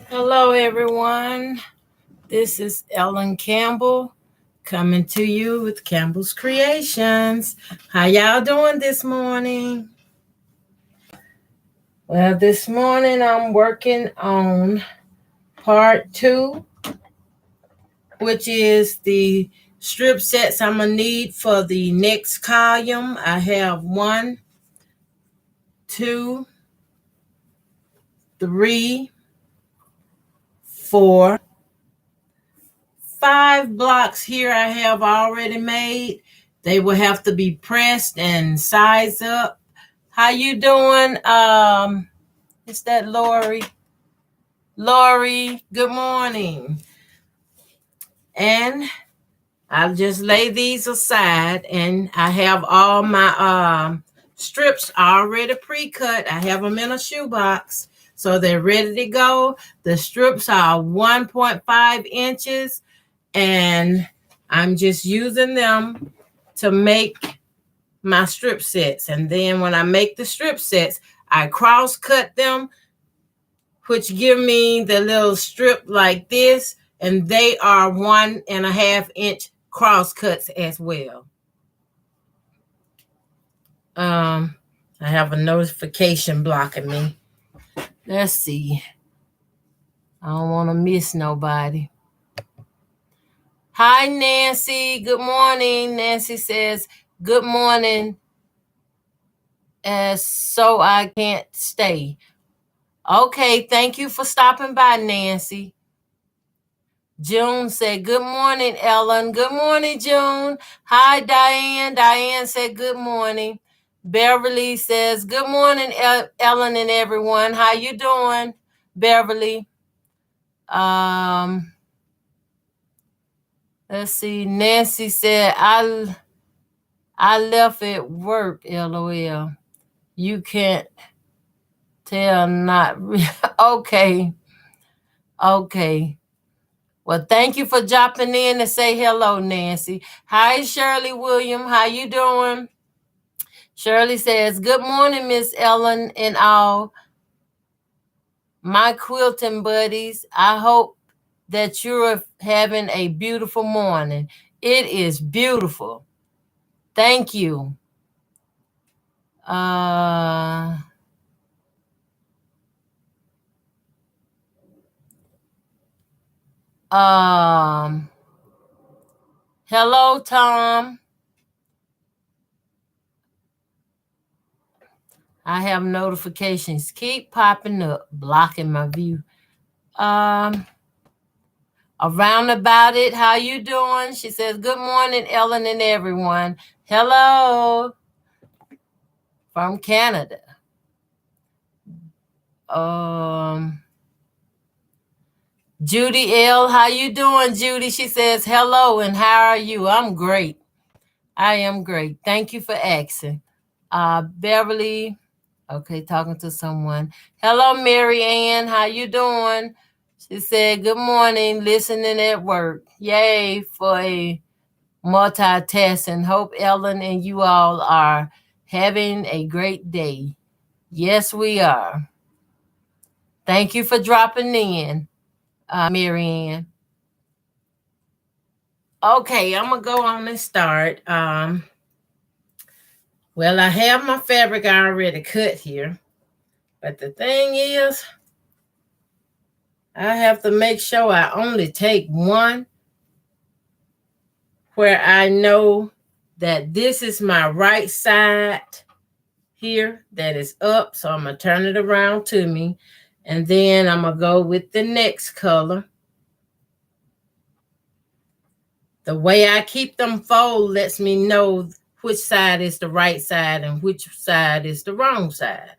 Hello, everyone. This is Ellen Campbell coming to you with Campbell's Creations. How y'all doing this morning? Well, this morning I'm working on part 2, which is the strip sets I'm going to need for the next column. I have 1, 2, 3, 4, 5 blocks here I have already made. They will have to be pressed and sized up. How you doing? Is that Lori? Lori, good morning. And I'll just lay these aside, and I have all my strips already pre-cut. I have them in a shoebox, so they're ready to go. The strips are 1.5 inches, and I'm just using them to make my strip sets. And then when I make the strip sets, I cross cut them, which give me the little strip like this, and they are 1.5 inch cross cuts as well. I have a notification blocking me. Let's see. I don't want to miss nobody. Hi, Nancy. Good morning. Nancy says, good morning. So I can't stay. Okay, thank you for stopping by, Nancy. June said, good morning, Ellen. Good morning, June. Hi, Diane. Diane said, good morning. Beverly says, good morning, Ellen and everyone. How you doing, Beverly? Let's see. Nancy said, I left at work, LOL. You can't tell, not okay. Okay. Well, thank you for dropping in to say hello, Nancy. Hi, Shirley William. How you doing? Shirley says, good morning, Miss Ellen and all my quilting buddies. I hope that you're having a beautiful morning. It is beautiful. Thank you. Hello, Tom. I have notifications keep popping up, blocking my view. Around about it, how you doing? She says, good morning, Ellen and everyone. Hello from Canada. Judy L, how you doing, Judy? She says, hello, and how are you? I'm great. I am great. Thank you for asking. Beverly, okay, talking to someone. Hello, Mary Ann, how you doing? She said, good morning, listening at work. Yay for a multitasking. Hope Ellen and you all are having a great day. Yes, we are. Thank you for dropping in, Mary Ann. Okay, I'm going to go on and start. Well, I have my fabric already cut here. But the thing is, I have to make sure I only take one where I know that this is my right side here that is up. So I'm going to turn it around to me. And then I'm going to go with the next color. The way I keep them fold lets me know which side is the right side and which side is the wrong side.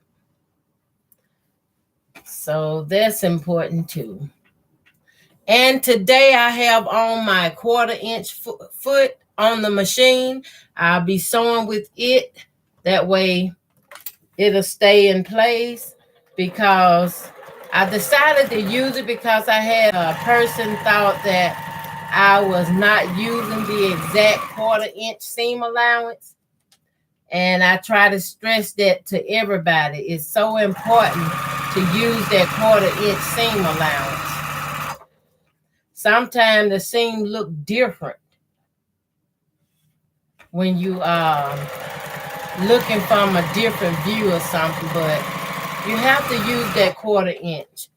So that's important too. And today I have on my 1/4 inch foot on the machine. I'll be sewing with it. That way it'll stay in place, because I decided to use it because I had a person thought that I was not using the exact 1/4 inch seam allowance. And I try to stress that to everybody. It's so important to use that 1/4 inch seam allowance. Sometimes the seam look different when you looking from a different view or something, but you have to use that 1/4 inch.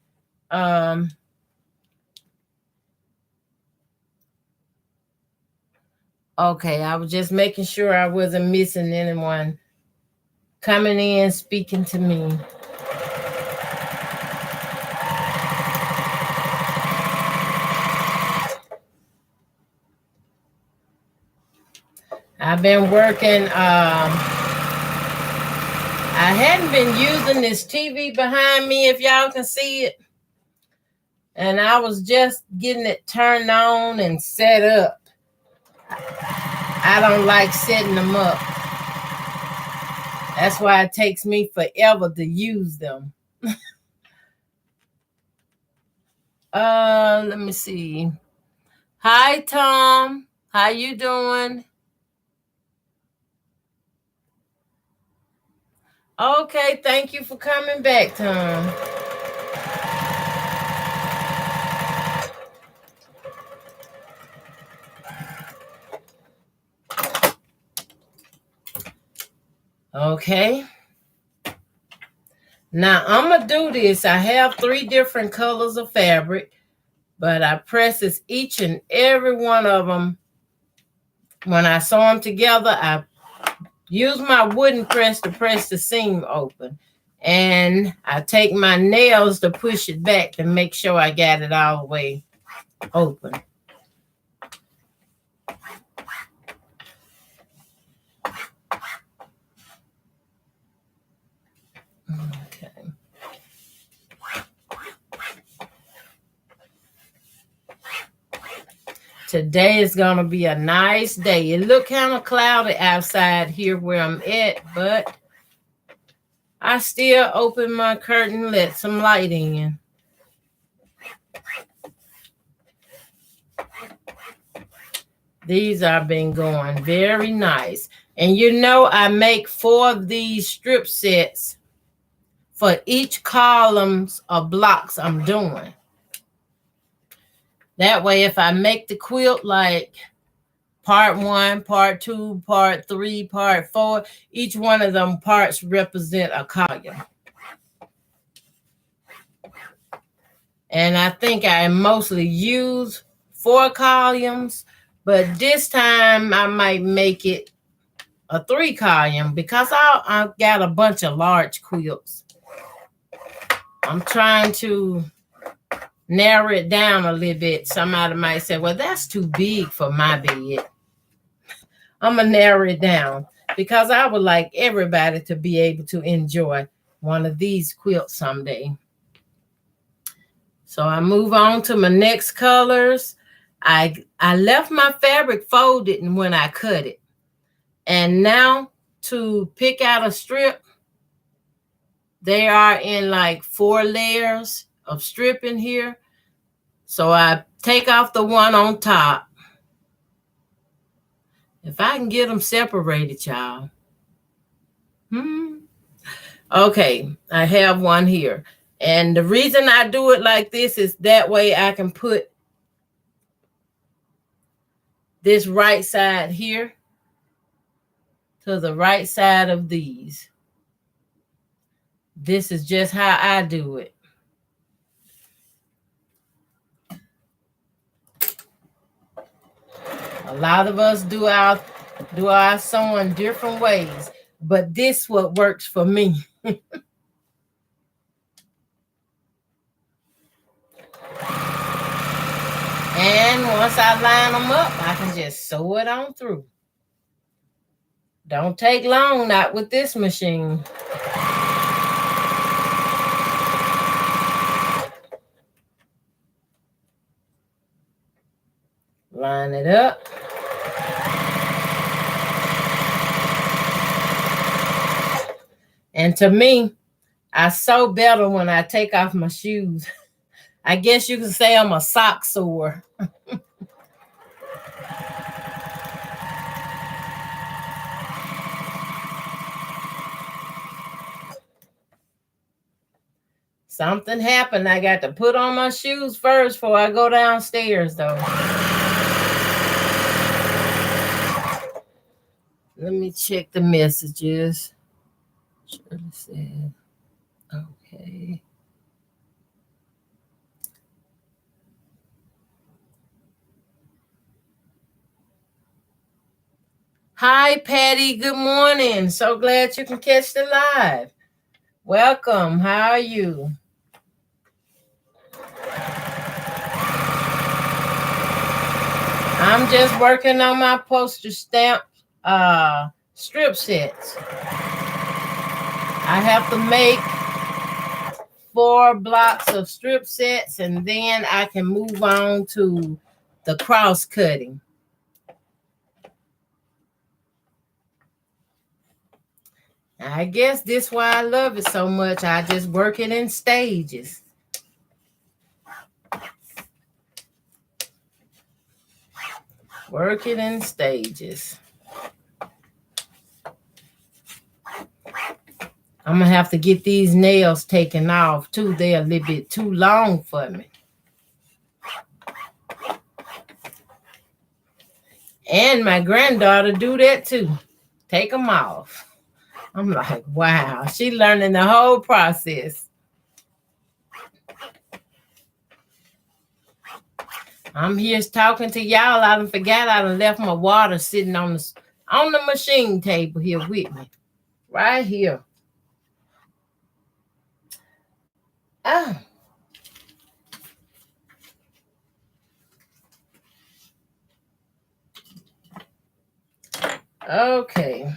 Okay, I was just making sure I wasn't missing anyone coming in, speaking to me. I've been working, I hadn't been using this TV behind me, if y'all can see it. And I was just getting it turned on and set up. I don't like setting them up. That's why it takes me forever to use them. Let me see. Hi, Tom. How you doing? Okay, thank you for coming back, Tom. Okay. Now, I'm going to do this. I have 3 different colors of fabric, but I presses each and every one of them. When I sew them together, I use my wooden press to press the seam open. And I take my nails to push it back to make sure I got it all the way open. Okay. Today is going to be a nice day. It look kind of cloudy outside here where I'm at, but I still open my curtain, let some light in. These have been going very nice. And you know, I make 4 of these strip sets for each columns of blocks I'm doing. That way, if I make the quilt like part 1, part 2, part 3, part 4, each one of them parts represent a column. And I think I mostly use 4 columns, but this time I might make it a 3 column because I've got a bunch of large quilts. I'm trying to narrow it down a little bit. Somebody might say, well, that's too big for my bed. I'm going to narrow it down because I would like everybody to be able to enjoy one of these quilts someday. So I move on to my next colors. I left my fabric folded when I cut it. And now to pick out a strip, they are in like 4 layers of strip in here. So I take off the one on top. If I can get them separated, y'all. Okay, I have one here. And the reason I do it like this is that way I can put this right side here to the right side of these. This is just how I do it. A lot of us do our sewing different ways, but this what works for me. And once I line them up, I can just sew it on through. Don't take long, not with this machine. Line it up. And to me, I sew better when I take off my shoes. I guess you can say I'm a sock sewer. Something happened. I got to put on my shoes first before I go downstairs, though. Let me check the messages. Shirley said, okay. Hi, Patty. Good morning. So glad you can catch the live. Welcome. How are you? I'm just working on my postage stamp strip sets. I have to make 4 blocks of strip sets, and then I can move on to the cross cutting. I guess this is why I love it so much. I just work it in stages. Work it in stages. I'm going to have to get these nails taken off, too. They're a little bit too long for me. And my granddaughter do that, too. Take them off. I'm like, wow. She learning the whole process. I'm here talking to y'all. I done forgot I done left my water sitting on the machine table here with me. Right here. Oh. Okay.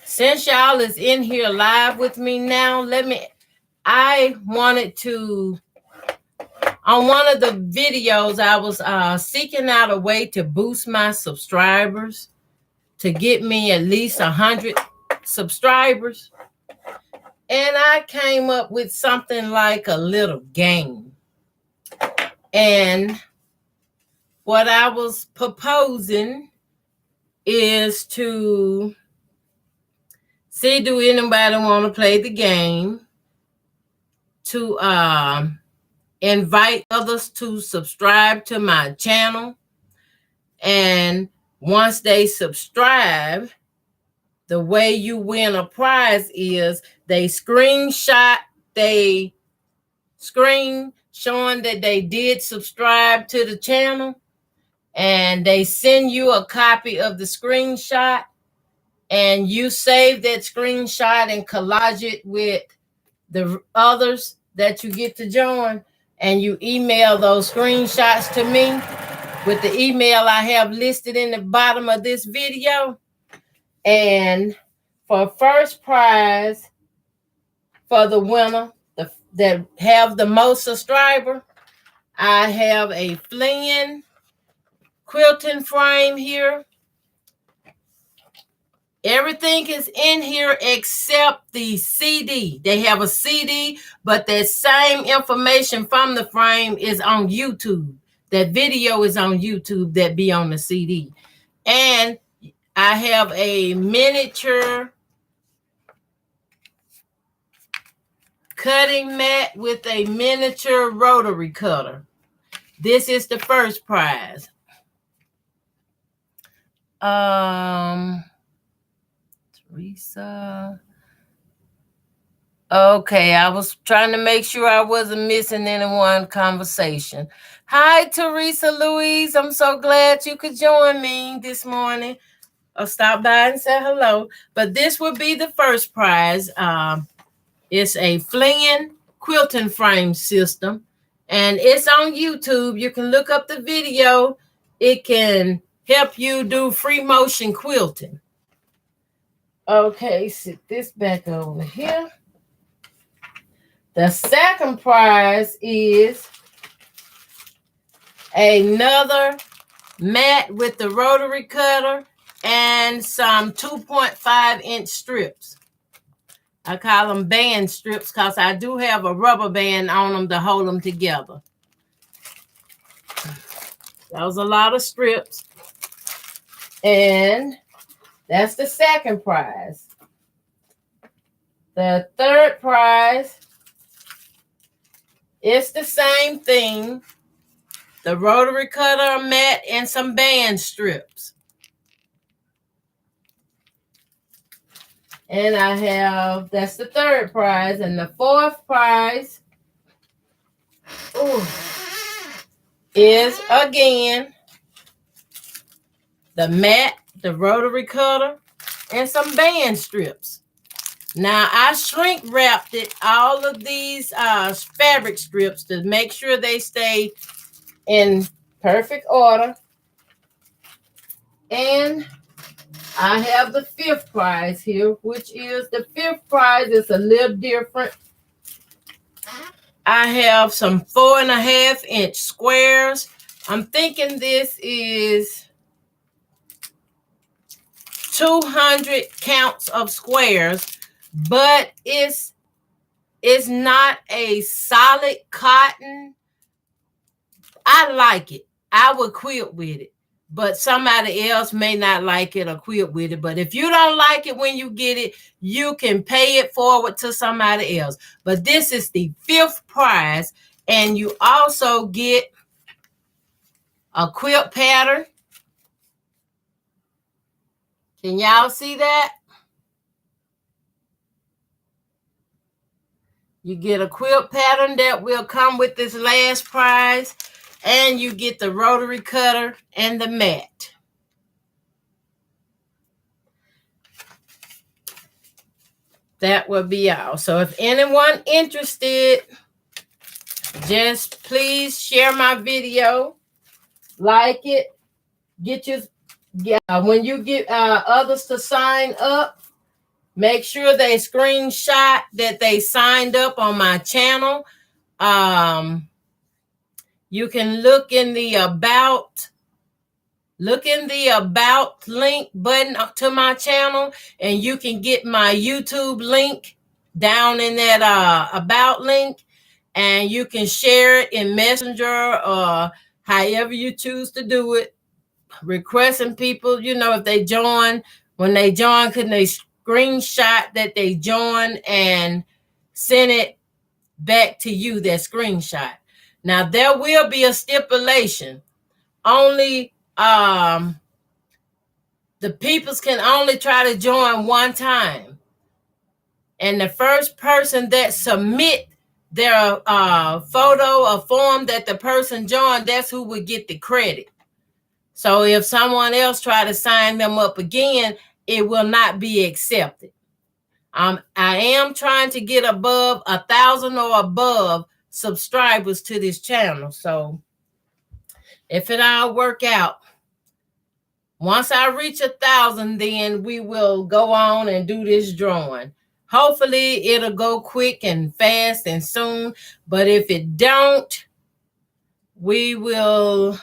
Since y'all is in here live with me now, I wanted to, on one of the videos, I was seeking out a way to boost my subscribers to get me at least 100 subscribers. And I came up with something like a little game. And what I was proposing is to see, do anybody want to play the game? To invite others to subscribe to my channel. And once they subscribe, the way you win a prize is they screenshot they screen showing that they did subscribe to the channel, and they send you a copy of the screenshot, and you save that screenshot and collage it with the others that you get to join, and you email those screenshots to me with the email I have listed in the bottom of this video. And for first prize for the winner that have the most subscriber, I have a Flynn quilting frame here. Everything is in here except the CD. They have a CD, but that same information from the frame is on YouTube. That video is on YouTube that be on the CD. And I have a miniature cutting mat with a miniature rotary cutter. This is the first prize. Teresa. Okay, I was trying to make sure I wasn't missing anyone conversation. Hi, Teresa Louise. I'm so glad you could join me this morning. Or stop by and say hello. But this would be the first prize. It's a Flynn quilting frame system, and it's on YouTube. You can look up the video. It can help you do free motion quilting. Okay, sit this back over here. The second prize is another mat with the rotary cutter and some 2.5-inch strips. I call them band strips because I do have a rubber band on them to hold them together. That was a lot of strips. And that's the second prize. The third prize is the same thing. The rotary cutter, mat, and some band strips. And I have, that's the third prize. And the fourth prize is, again, the mat, the rotary cutter, and some band strips. Now, I shrink wrapped it, all of these fabric strips, to make sure they stay in perfect order. And I have the fifth prize here, which is the fifth prize is a little different. I have some 4.5-inch squares. I'm thinking this is 200 counts of squares, but it's not a solid cotton. I like it. I would quilt with it, but somebody else may not like it or quilt with it. But if you don't like it when you get it, you can pay it forward to somebody else. But this is the fifth prize, and you also get a quilt pattern. Can y'all see that? You get a quilt pattern that will come with this last prize, and you get the rotary cutter and the mat. That will be all. So if anyone interested, just please share my video, like it, when you get others to sign up, make sure they screenshot that they signed up on my channel. You can look in the about link button to my channel, and you can get my YouTube link down in that about link, and you can share it in Messenger or however you choose to do it. Requesting people, if they join, when they join, can they screenshot that they join and send it back to you, that screenshot. Now, there will be a stipulation. Only the peoples can only try to join one time. And the first person that submit their photo or form that the person joined, that's who would get the credit. So if someone else try to sign them up again, it will not be accepted. I am trying to get above 1,000 or above subscribers to this channel. So if it all work out, once I reach 1,000, then we will go on and do this drawing. Hopefully it'll go quick and fast and soon. But if it don't, we will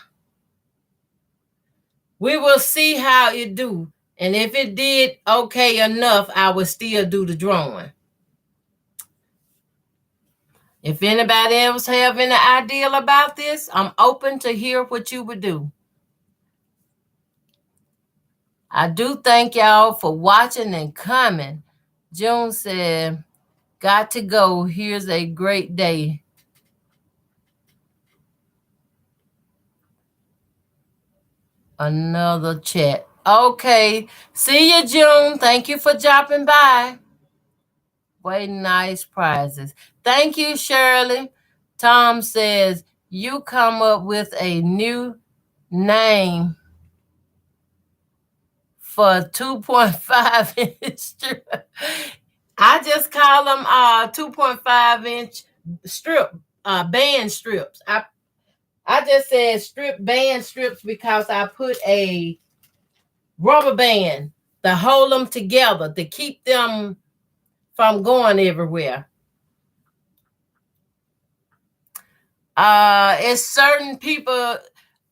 see how it do. And if it did okay enough, I would still do the drawing. If anybody else have any idea about this, I'm open to hear what you would do. I do thank y'all for watching and coming. June said, got to go. Here's a great day. Another chat. Okay. See you, June. Thank you for dropping by. Way nice prizes. Thank you, Shirley. Tom says, you come up with a new name for 2.5-inch strip. I just call them 2.5-inch strip, band strips. I just said strip band strips because I put a rubber band to hold them together to keep them from going everywhere. It's certain people,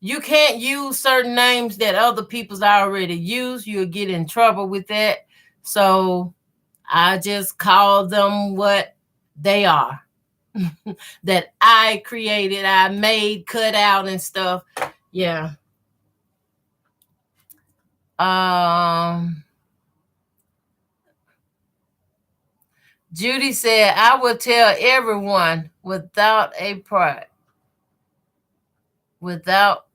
you can't use certain names that other people's already used. You'll get in trouble with that. So I just call them what they are. That I created, I made, cut out and stuff. Yeah. Judy said, I will tell everyone without a prize. Without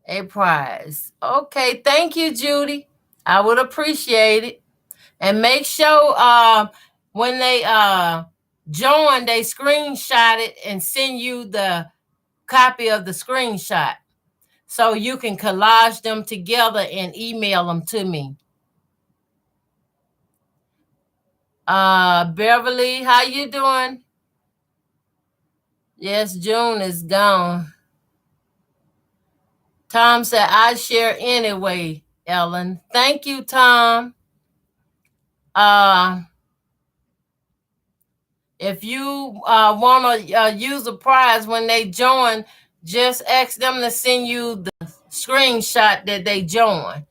a prize. Okay, thank you, Judy. I would appreciate it. And make sure when they join, they screenshot it and send you the copy of the screenshot so you can collage them together and email them to me. Beverly, how you doing? Yes, June is gone. Tom said, I share anyway, Ellen. Thank you, Tom. If you want to use a prize when they join, just ask them to send you the screenshot that they join.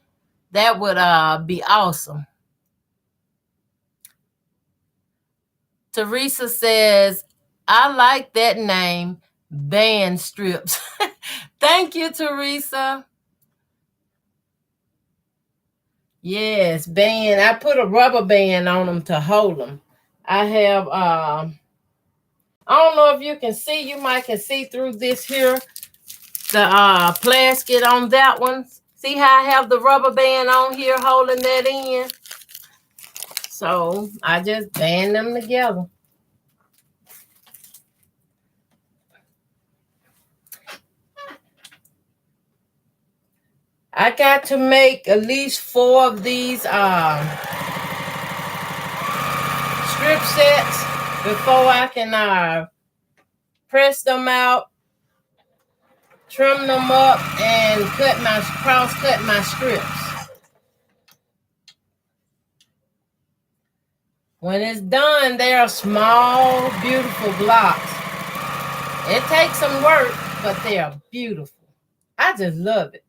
That would be awesome. Teresa says, I like that name, band strips. Thank you, Teresa. Yes, band. I put a rubber band on them to hold them. I have, I don't know if you can see, you might can see through this here, the plastic on that one. See how I have the rubber band on here holding that in? So I just band them together. I got to make at least 4 of these strip sets before I can press them out, trim them up, and cross cut my strips. When it's done, they are small, beautiful blocks. It takes some work, but they are beautiful. I just love it.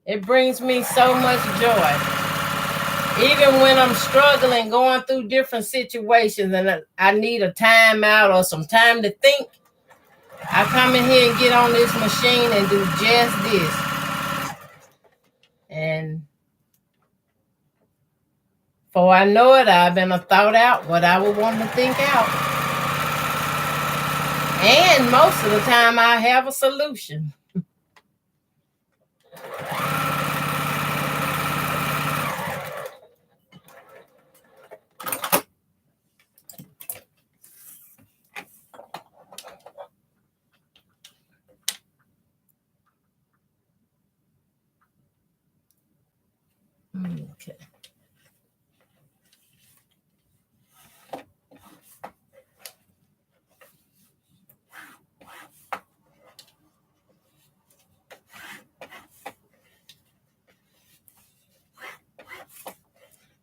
It brings me so much joy. Even when I'm struggling, going through different situations, and I need a timeout or some time to think, I come in here and get on this machine and do just this. And before I know it, I've been thought out what I would want to think out. And most of the time, I have a solution. Okay.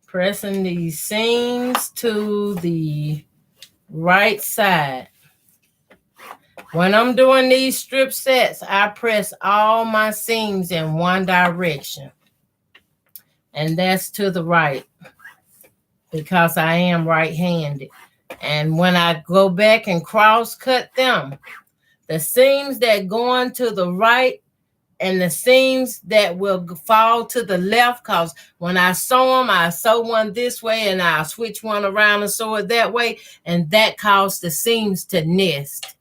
Pressing these seams to the right side. When I'm doing these strip sets, I press all my seams in one direction. And that's to the right because I am right-handed. And when I go back and cross cut them, the seams that go on to the right and the seams that will fall to the left, because when I sew them, I sew one this way and I'll switch one around and sew it that way, and that causes the seams to nest.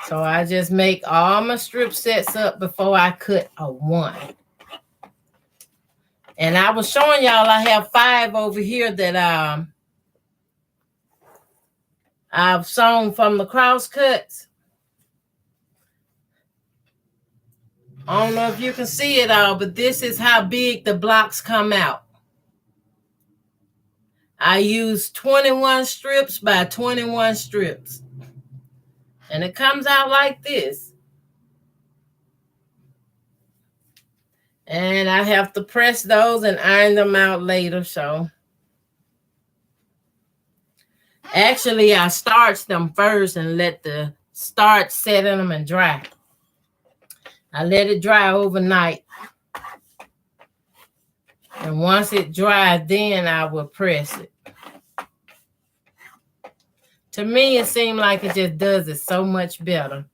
So I just make all my strip sets up before I cut a one. And I was showing y'all I have 5 over here that I've sewn from the cross cuts. I don't know if you can see it all, but this is how big the blocks come out. I use 21 strips by 21 strips. And it comes out like this. And I have to press those and iron them out later, so. Actually, I starch them first and let the starch set in them and dry. I let it dry overnight. And once it dries, then I will press it. To me, it seemed like it just does it so much better.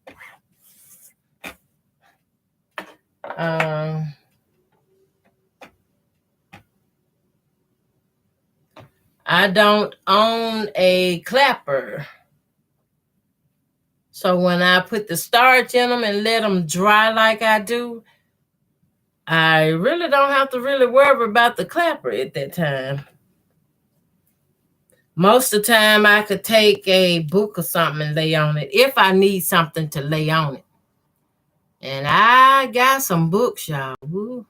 I don't own a clapper. So when I put the starch in them and let them dry like I do, I really don't have to really worry about the clapper at that time. Most of the time, I could take a book or something and lay on it if I need something to lay on it. And I got some books, y'all. Woo.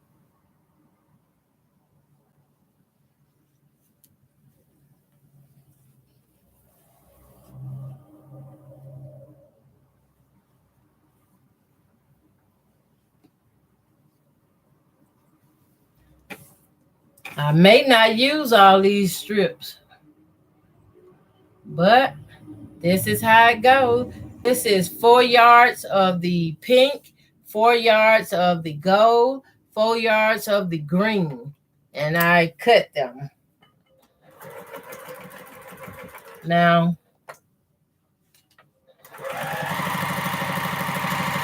I may not use all these strips, but this is how it goes. This is 4 yards of the pink, 4 yards of the gold, 4 yards of the green, and I cut them. Now,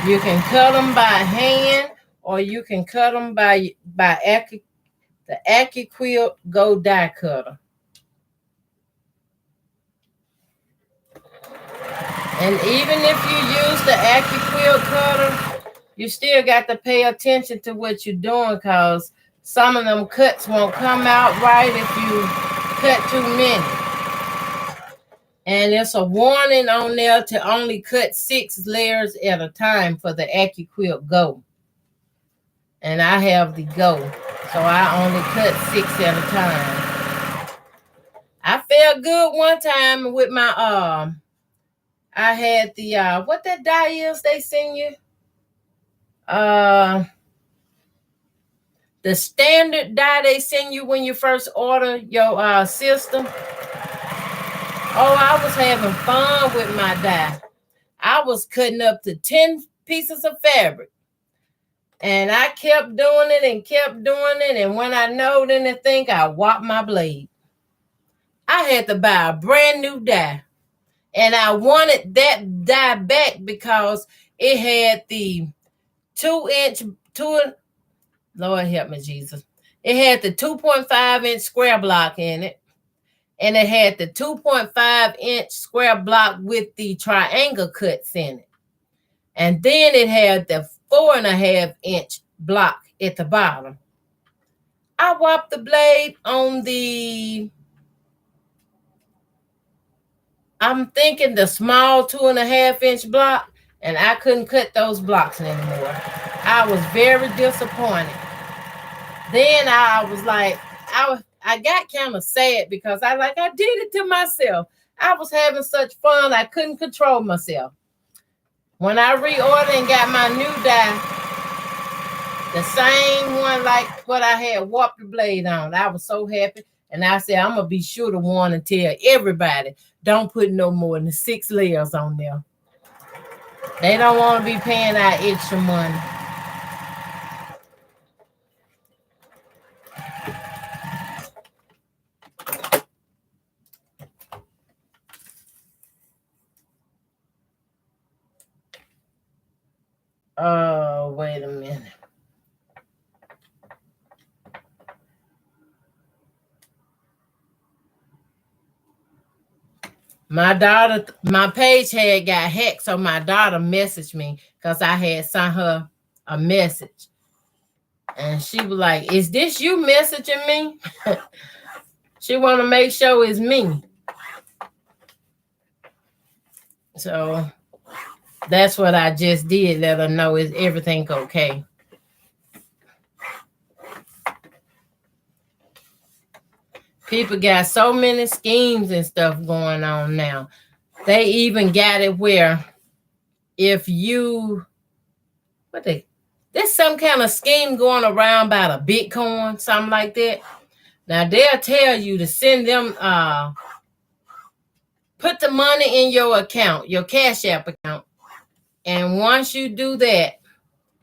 you can cut them by hand, or you can cut them by the Tea Quilt Go Die Cutter. And even if you use the Tea Quilt cutter, you still got to pay attention to what you're doing, because some of them cuts won't come out right if you cut too many. And there's a warning on there to only cut 6 layers at a time for the Tea Quilt Go. And I have the Go, so I only cut 6 at a time. I felt good one time with my I had the what that dye is they send you? The standard dye they send you when you first order your system. Oh, I was having fun with my dye. I was cutting up to 10 pieces of fabric. And I kept doing it and kept doing it. And when I knowed anything, I whopped my blade. I had to buy a brand new dye. And I wanted that dye back because it had the 2-inch, Lord help me, Jesus. It had the 2.5-inch square block in it. And it had the 2.5-inch square block with the triangle cuts in it. And then it had the 4.5-inch block at the bottom. I whopped the blade on the, I'm thinking the small 2.5-inch block, and I couldn't cut those blocks anymore. I was very disappointed. Then I was like, I got kind of sad because I did it to myself. I was having such fun, I couldn't control myself. When I reordered and got my new dye, the same one like what I had warped the blade on, I was so happy. And I said, I'm going to be sure to warn and tell everybody, don't put no more than 6 layers on there. They don't want to be paying out extra money. Oh, wait a minute. My daughter, my page had got hacked, so my daughter messaged me because I had sent her a message. And she was like, is this you messaging me? She want to make sure it's me. So that's what I just did, let her know is everything okay. People got so many schemes and stuff going on now. They even got it where if you, there's some kind of scheme going around about a Bitcoin, something like that. Now they'll tell you to send them, put the money in your account, your Cash App account. And once you do that,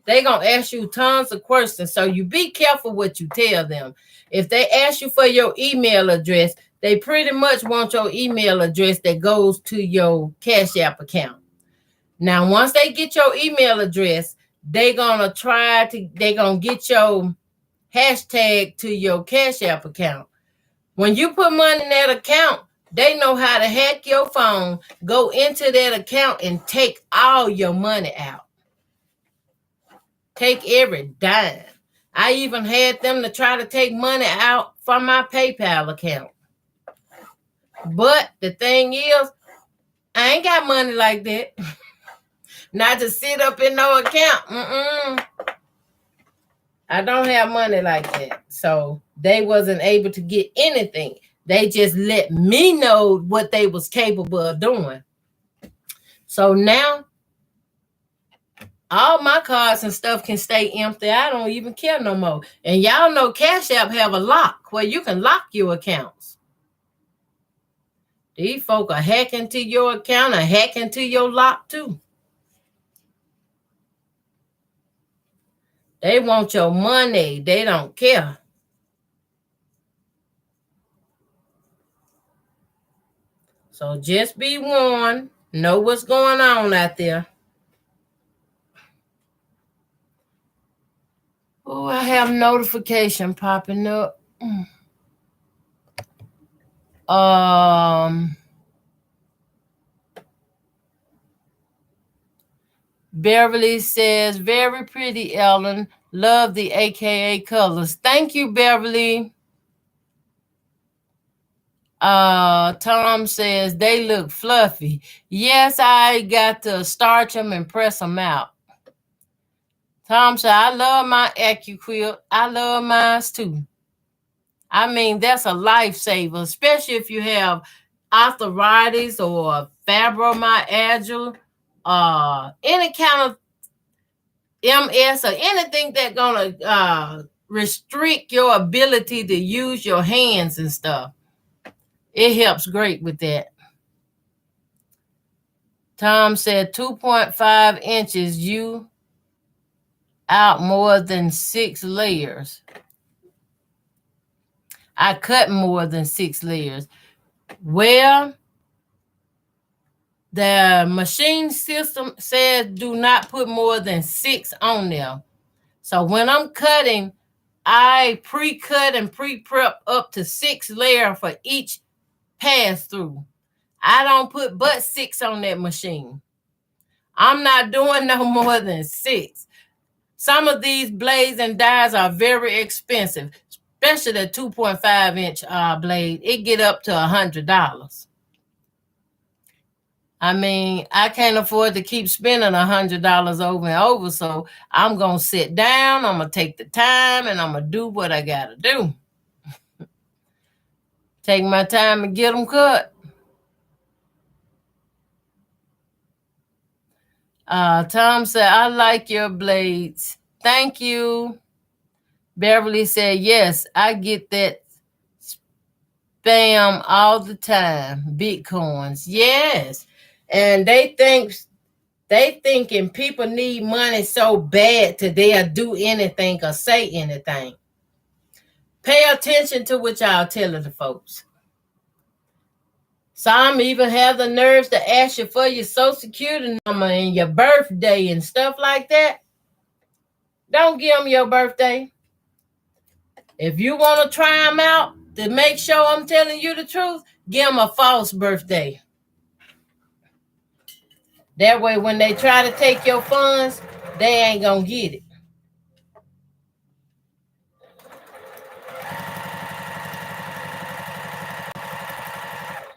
they're going to ask you tons of questions. So you be careful what you tell them. If they ask you for your email address, They pretty much want your email address that goes to your Cash App account. Now, once they get your email address, they're gonna get your hashtag to your Cash App account. When you put money in that account, they know how to hack your phone, go into that account, and take all your money out. Take every dime. I even had them to try to take money out from my PayPal account. But the thing is, I ain't got money like that. Not to sit up in no account. I don't have money like that. So they wasn't able to get anything. They just let me know what they was capable of doing. So now all my cards and stuff can stay empty. I don't even care no more. And y'all know Cash App have a lock where you can lock your accounts. These folk are hacking to your account and hacking to your lock too. They want your money. They don't care. So just be warned. Know what's going on out there. Oh, I have notification popping up. Beverly says, very pretty, Ellen. Love the AKA colors. Thank you, Beverly. Tom says, they look fluffy. Yes, I got to starch them and press them out. Tom said, I love my AccuQuilt. I love mine too. I mean, that's a lifesaver, especially if you have arthritis or fibromyalgia, any kind of MS or anything that's gonna restrict your ability to use your hands and stuff. It helps great with that. Tom said 2.5 inches, you out more than 6 layers. I cut more than 6 layers. Well, the machine system says do not put more than 6 on there. So when I'm cutting, I pre-cut and pre-prep up to 6 layers for each pass through. I don't put but 6 on that machine. I'm not doing no more than 6. Some of these blades and dies are very expensive, especially the 2.5 inch blade. It get up to $100. I mean, I can't afford to keep spending $100 over and over, so I'm going to sit down, I'm going to take the time, and I'm going to do what I got to do. Take my time and get them cut. Tom said, I like your blades. Thank you. Beverly said, yes, I get that spam all the time. Bitcoins. Yes. And they thinking people need money so bad that they'll do anything or say anything. Pay attention to what y'all telling the folks. Some even have the nerves to ask you for your Social Security number and your birthday and stuff like that. Don't give them your birthday. If you want to try them out to make sure I'm telling you the truth, give them a false birthday. That way, when they try to take your funds, they ain't going to get it.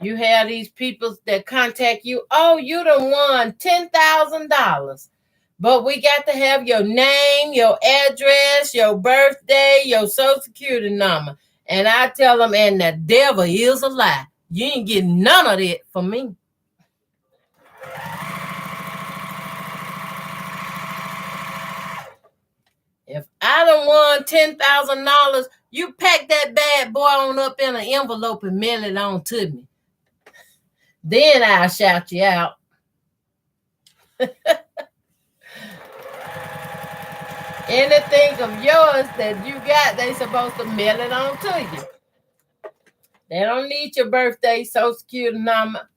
You have these people that contact you. Oh, you done won $10,000. But we got to have your name, your address, your birthday, your Social Security number. And I tell them, and the devil is a lie. You ain't getting none of that from me. If I done won $10,000, you pack that bad boy on up in an envelope and mail it on to me. Then I'll shout you out. Anything of yours that you got, they supposed to mail it on to you. They don't need your birthday, social security number.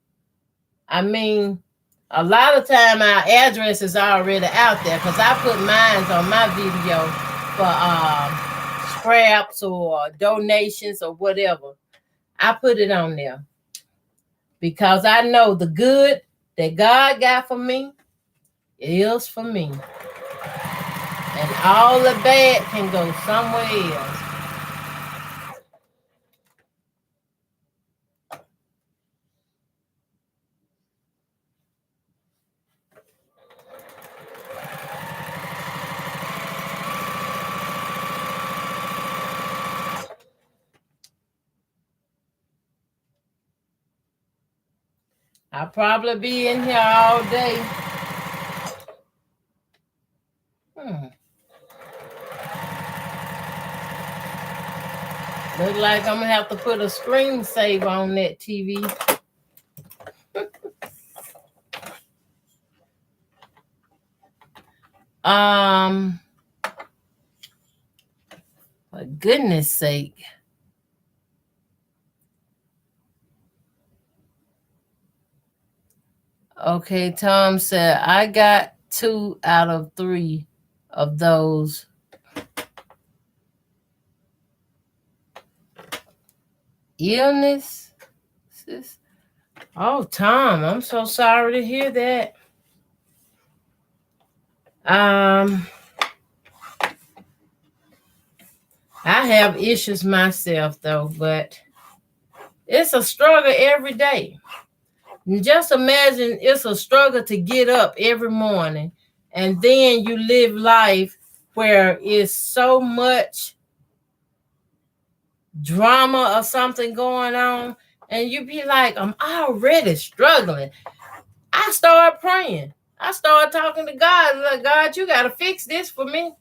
I mean, a lot of time our address is already out there because I put mine on my video for scraps or donations or whatever. I put it on there because I know the good that God got for me is for me. And all the bad can go somewhere else. I'll probably be in here all day. Look like I'm gonna have to put a screen save on that TV. For goodness sake. Okay, Tom said, I got 2 out of 3 of those. Illness? Oh, Tom, I'm so sorry to hear that. I have issues myself, though, but it's a struggle every day. Just imagine it's a struggle to get up every morning, and then you live life where it's so much drama or something going on, and you be like, I'm already struggling. I start praying. I start talking to God. Like, God, you got to fix this for me.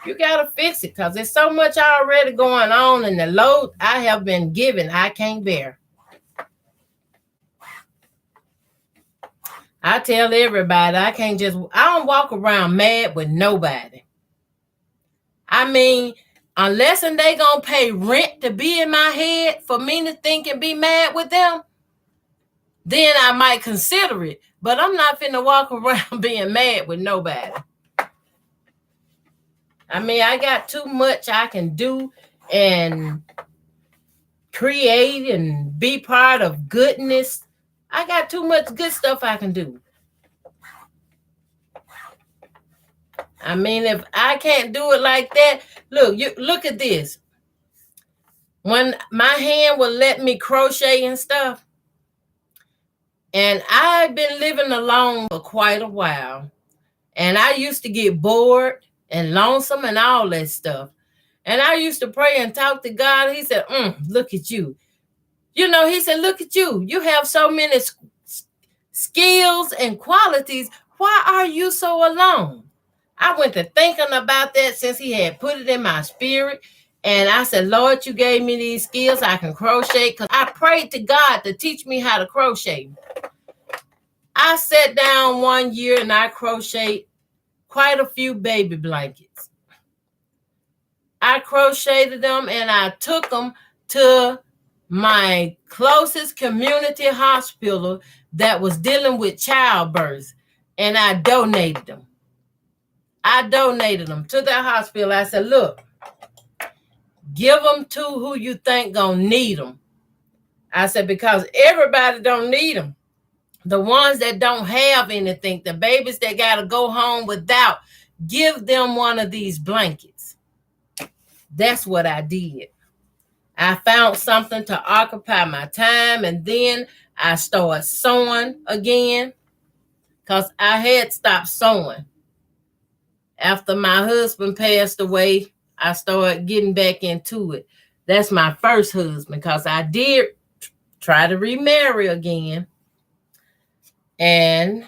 You got to fix it because there's so much already going on, and the load I have been given, I can't bear. I tell everybody, I don't walk around mad with nobody. I mean, unless they going to pay rent to be in my head for me to think and be mad with them, then I might consider it. But I'm not finna walk around being mad with nobody. I mean, I got too much I can do and create and be part of goodness. I got too much good stuff I can do. I mean, if I can't do it like that, look at this. When my hand will let me crochet and stuff, and I've been living alone for quite a while, and I used to get bored and lonesome and all that stuff. And I used to pray and talk to God. He said, look at you. You know, he said, look at you. You have so many skills and qualities. Why are you so alone? I went to thinking about that since he had put it in my spirit. And I said, Lord, you gave me these skills. I can crochet. Because I prayed to God to teach me how to crochet. I sat down one year and I crocheted quite a few baby blankets. I crocheted them and I took them to my closest community hospital that was dealing with childbirth, and I donated them. I donated them to that hospital. I said, look, give them to who you think gonna need them. I said, because everybody don't need them. The ones that don't have anything, the babies that gotta go home without, give them one of these blankets. That's what I did. I found something to occupy my time, and then I started sewing again because I had stopped sewing. After my husband passed away, I started getting back into it. That's my first husband because I did try to remarry again. And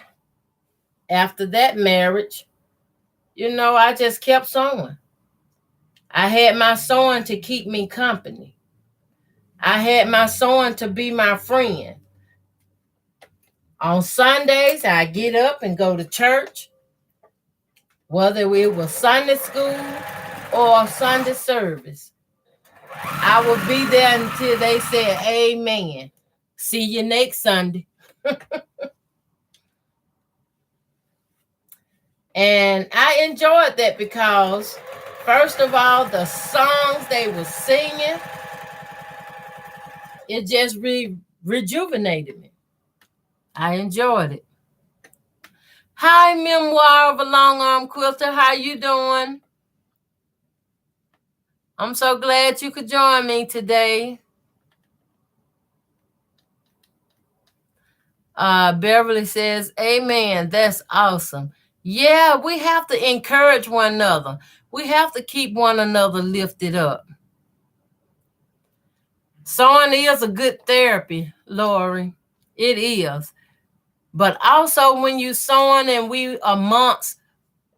after that marriage, I just kept sewing. I had my sewing to keep me company. I had my sewing to be my friend. On Sundays, I get up and go to church, whether it was Sunday school or Sunday service. I will be there until they say amen. See you next Sunday. And I enjoyed that because, first of all, the songs they were singing, it just rejuvenated me. I enjoyed it. Hi, Memoir of a Long Arm Quilter. How you doing? I'm so glad you could join me today. Beverly says, amen. That's awesome. Yeah, we have to encourage one another. We have to keep one another lifted up. Sewing is a good therapy, Lori. It is. But also when you sewing and we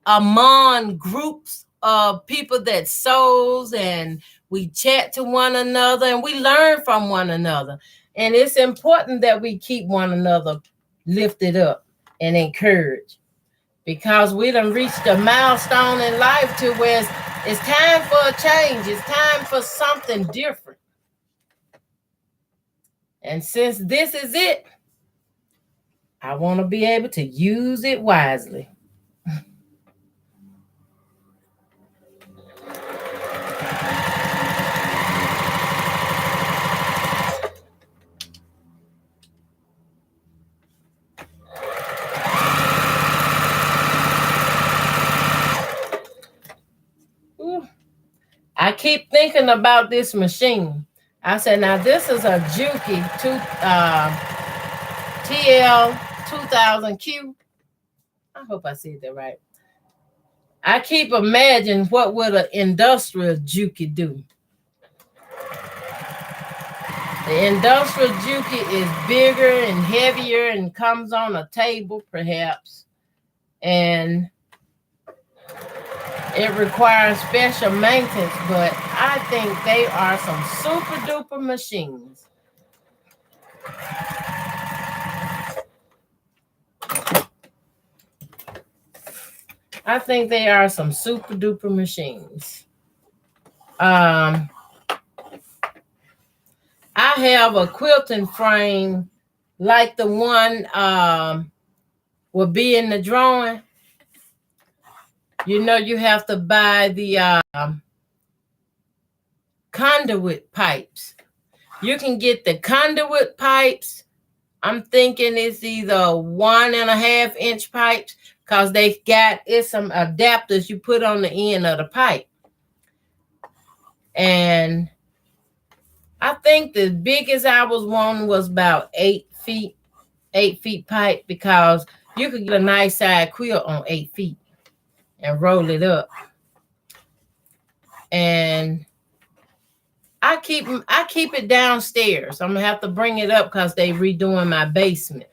among groups of people that sews, and we chat to one another and we learn from one another. And it's important that we keep one another lifted up and encouraged, because we done reached a milestone in life to where it's time for a change. It's time for something different. And since this is it, I want to be able to use it wisely. I keep thinking about this machine. I said, now this is a Juki TL 2000Q. I hope I said that right. I keep imagining what would an industrial Juki do. The industrial Juki is bigger and heavier and comes on a table, perhaps. And it requires special maintenance, but I think they are some super duper machines. I think they are some super duper machines. I have a quilting frame like the one will be in the drawing. You know, you have to buy the conduit pipes. You can get the conduit pipes. I'm thinking it's either 1.5 inch pipes, because it's some adapters you put on the end of the pipe. And I think the biggest I was wanting was about 8 feet pipe, because you could get a nice size quilt on 8 feet and roll it up. And I keep it downstairs. I'm gonna have to bring it up because they redoing my basement.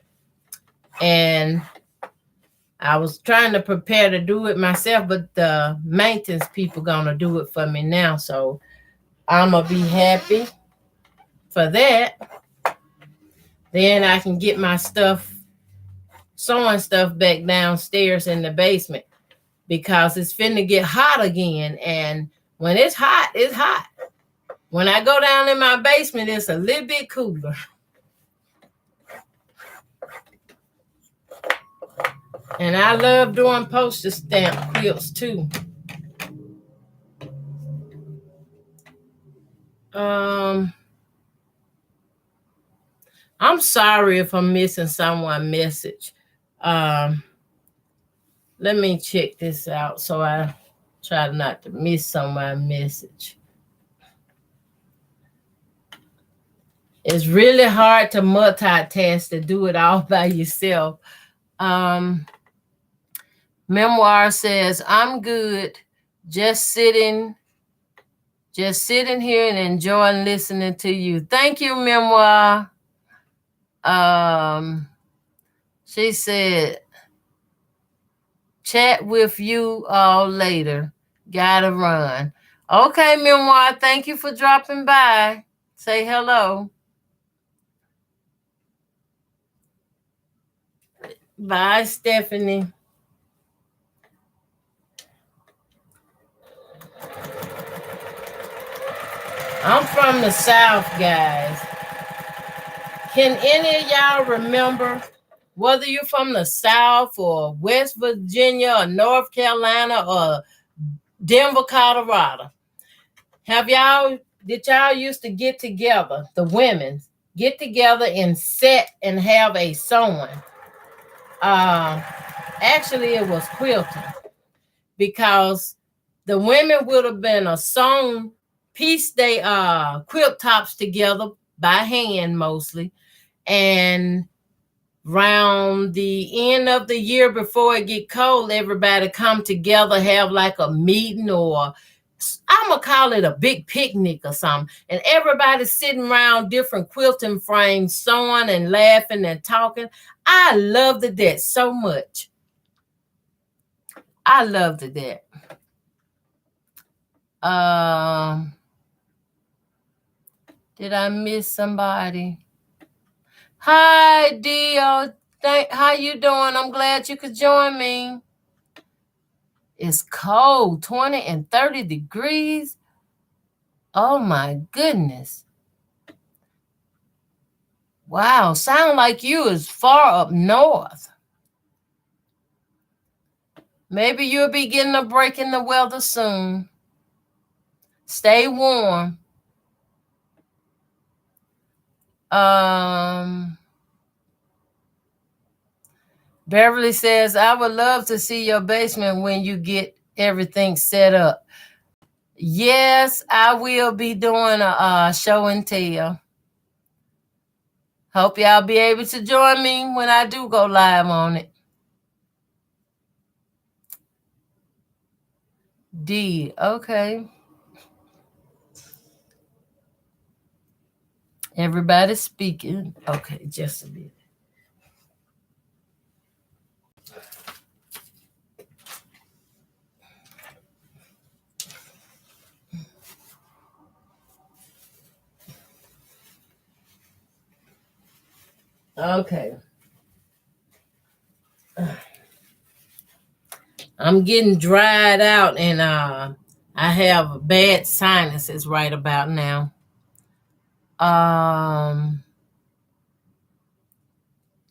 And I was trying to prepare to do it myself, but the maintenance people gonna do it for me now. So I'm gonna be happy for that. Then I can get my sewing stuff back downstairs in the basement, because it's finna get hot again. And when it's hot, it's hot. When I go down in my basement, it's a little bit cooler. And I love doing postage stamp quilts too. I'm sorry if I'm missing someone's message. Let me check this out so I try not to miss someone's message. It's really hard to multitask, to do it all by yourself. Memoir says, I'm good. Just sitting here and enjoying listening to you. Thank you, Memoir. She said, chat with you all later. Gotta run. Okay, Memoir, thank you for dropping by. Say hello. Bye, Stephanie. I'm from the South, guys. Can any of y'all remember, whether you're from the South or West Virginia or North Carolina or Denver, Colorado, did y'all used to get together, the women, get together and set and have a sewing? Actually, it was quilting, because the women would have been a sewn piece. They quilt tops together by hand mostly, and round the end of the year before it get cold, everybody come together, have like a meeting, or I'm gonna call it a big picnic or something, and everybody's sitting around different quilting frames, sewing and laughing and talking. I loved that so much. I loved that. Did I miss somebody? Hi, Dio. How you doing? I'm glad you could join me. It's cold, 20 and 30 degrees. Oh my goodness. Wow, sound like you is far up north. Maybe you'll be getting a break in the weather soon. Stay warm. Beverly says, I would love to see your basement when you get everything set up. Yes, I will be doing a show and tell. Hope y'all be able to join me when I do go live on it. D, okay. Everybody's speaking. Okay, just a bit. Okay. I'm getting dried out, and I have bad sinuses right about now.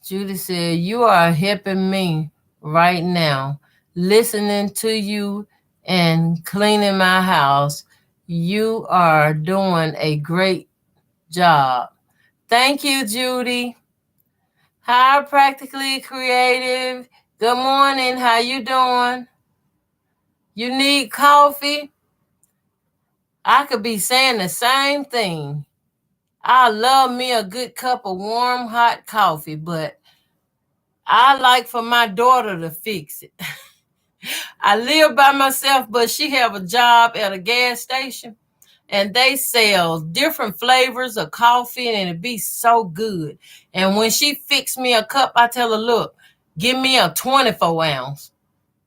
Judy said, you are helping me right now, listening to you and cleaning my house. You are doing a great job. Thank you, Judy. Hi, Practically Creative. Good morning. How you doing? You need coffee? I could be saying the same thing. I love me a good cup of warm, hot coffee, but I like for my daughter to fix it. I live by myself, but she have a job at a gas station, and they sell different flavors of coffee, and it be so good. And when she fix me a cup, I tell her, look, give me a 24 ounce.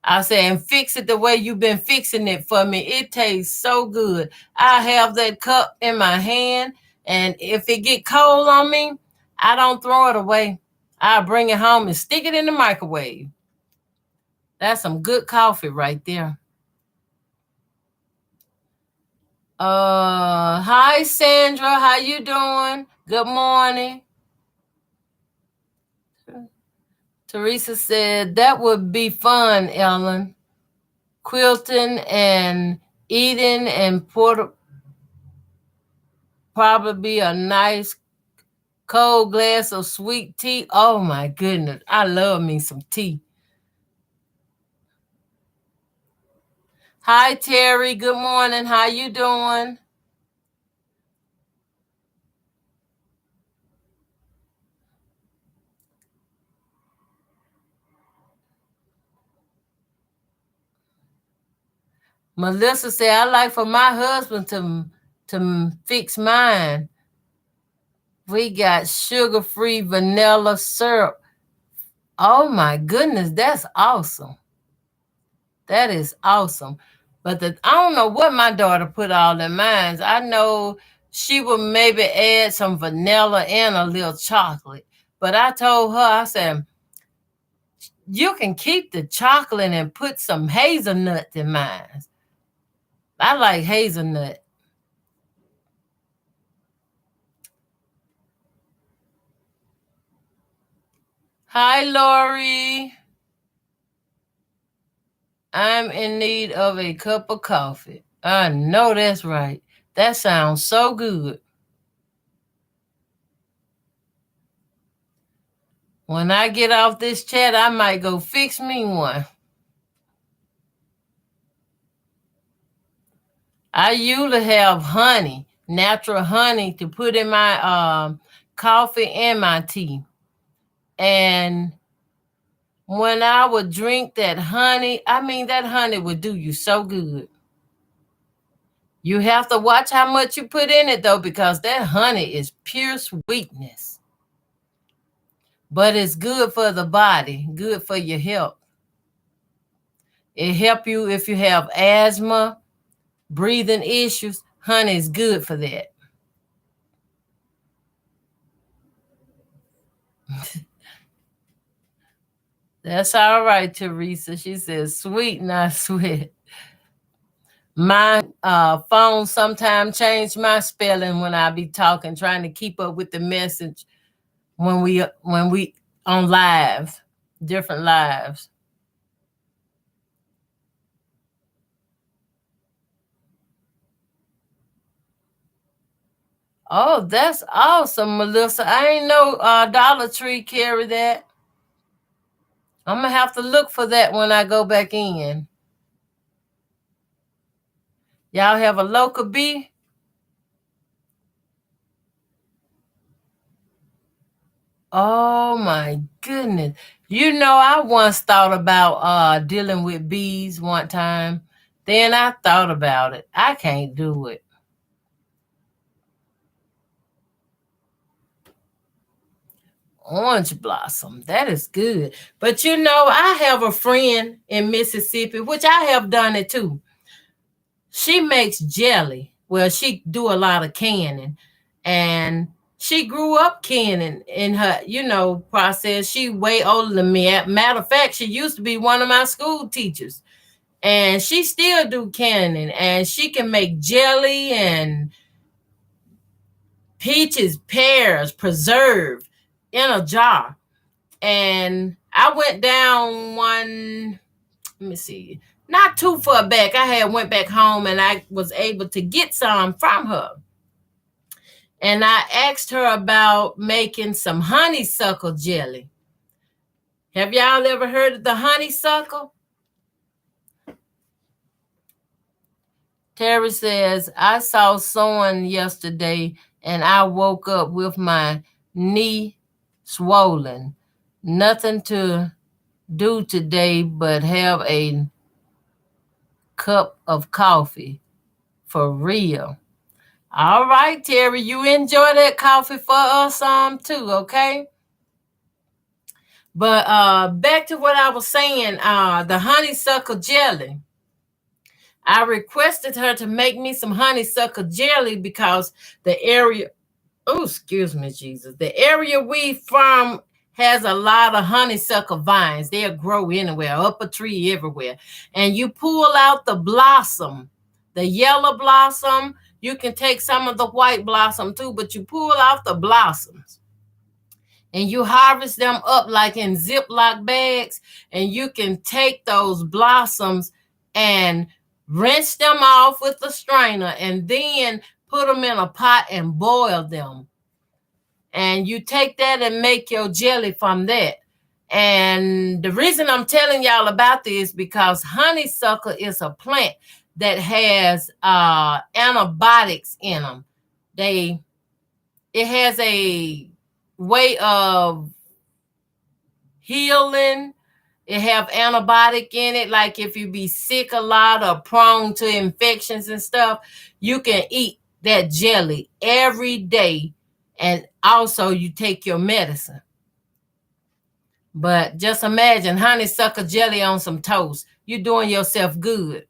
I say, and fix it the way you've been fixing it for me. It tastes so good. I have that cup in my hand, and if it get cold on me, I don't throw it away. I bring it home and stick it in the microwave. That's some good coffee right there. Hi, Sandra. How you doing? Good morning. Teresa said, that would be fun, Ellen. Quilting and eating and probably a nice cold glass of sweet tea. Oh my goodness. I love me some tea. Hi, Terry. Good morning. How you doing? Melissa said, I like for my husband to fix mine. We got sugar-free vanilla syrup. Oh my goodness, that's awesome. That is awesome. But I don't know what my daughter put all in mine. I know she would maybe add some vanilla and a little chocolate. But I told her, I said, you can keep the chocolate and put some hazelnut in mine. I like hazelnut. Hi, Lori. I'm in need of a cup of coffee. I know that's right. That sounds so good. When I get off this chat, I might go fix me one. I usually have honey, natural honey, to put in my coffee and my tea. And when I would drink that honey, that honey would do you so good. You have to watch how much you put in it, though, because that honey is pure sweetness. But it's good for the body, good for your health. It help you if you have asthma, breathing issues. Honey is good for that. That's all right, Teresa. She says, sweet, not sweat. My phone sometimes change my spelling when I be talking, trying to keep up with the message when we on live, different lives. Oh, that's awesome, Melissa. I ain't know Dollar Tree carry that. I'm gonna have to look for that when I go back in. Y'all have a local bee? Oh my goodness. You know, I once thought about dealing with bees one time. Then I thought about it. I can't do it. Orange blossom. That is good. But you know, I have a friend in Mississippi, which I have done it too. She makes jelly. Well, she do a lot of canning, and she grew up canning in her, process. She way older than me. Matter of fact, she used to be one of my school teachers, and she still do canning, and she can make jelly and peaches, pears, preserved in a jar. And I went down one, let me see, not too far back. I had went back home and I was able to get some from her. And I asked her about making some honeysuckle jelly. Have y'all ever heard of the honeysuckle? Terry says, I saw someone yesterday and I woke up with my knee swollen. Nothing to do today but have a cup of coffee. For real. All right, Terry, you enjoy that coffee for us too, okay? But back to what I was saying, the honeysuckle jelly. I requested her to make me some honeysuckle jelly because the area, oh, excuse me, Jesus, the area we from has a lot of honeysuckle vines. They'll grow anywhere, up a tree everywhere. And you pull out the blossom, the yellow blossom. You can take some of the white blossom too, but you pull out the blossoms and you harvest them up like in Ziploc bags. And you can take those blossoms and rinse them off with a strainer and then put them in a pot and boil them. And you take that and make your jelly from that. And the reason I'm telling y'all about this is because honeysuckle is a plant that has antibiotics in them. It has a way of healing. It have antibiotic in it. Like if you be sick a lot or prone to infections and stuff, you can eat that jelly every day. And also you take your medicine. But just imagine honeysuckle jelly on some toast. You're doing yourself good.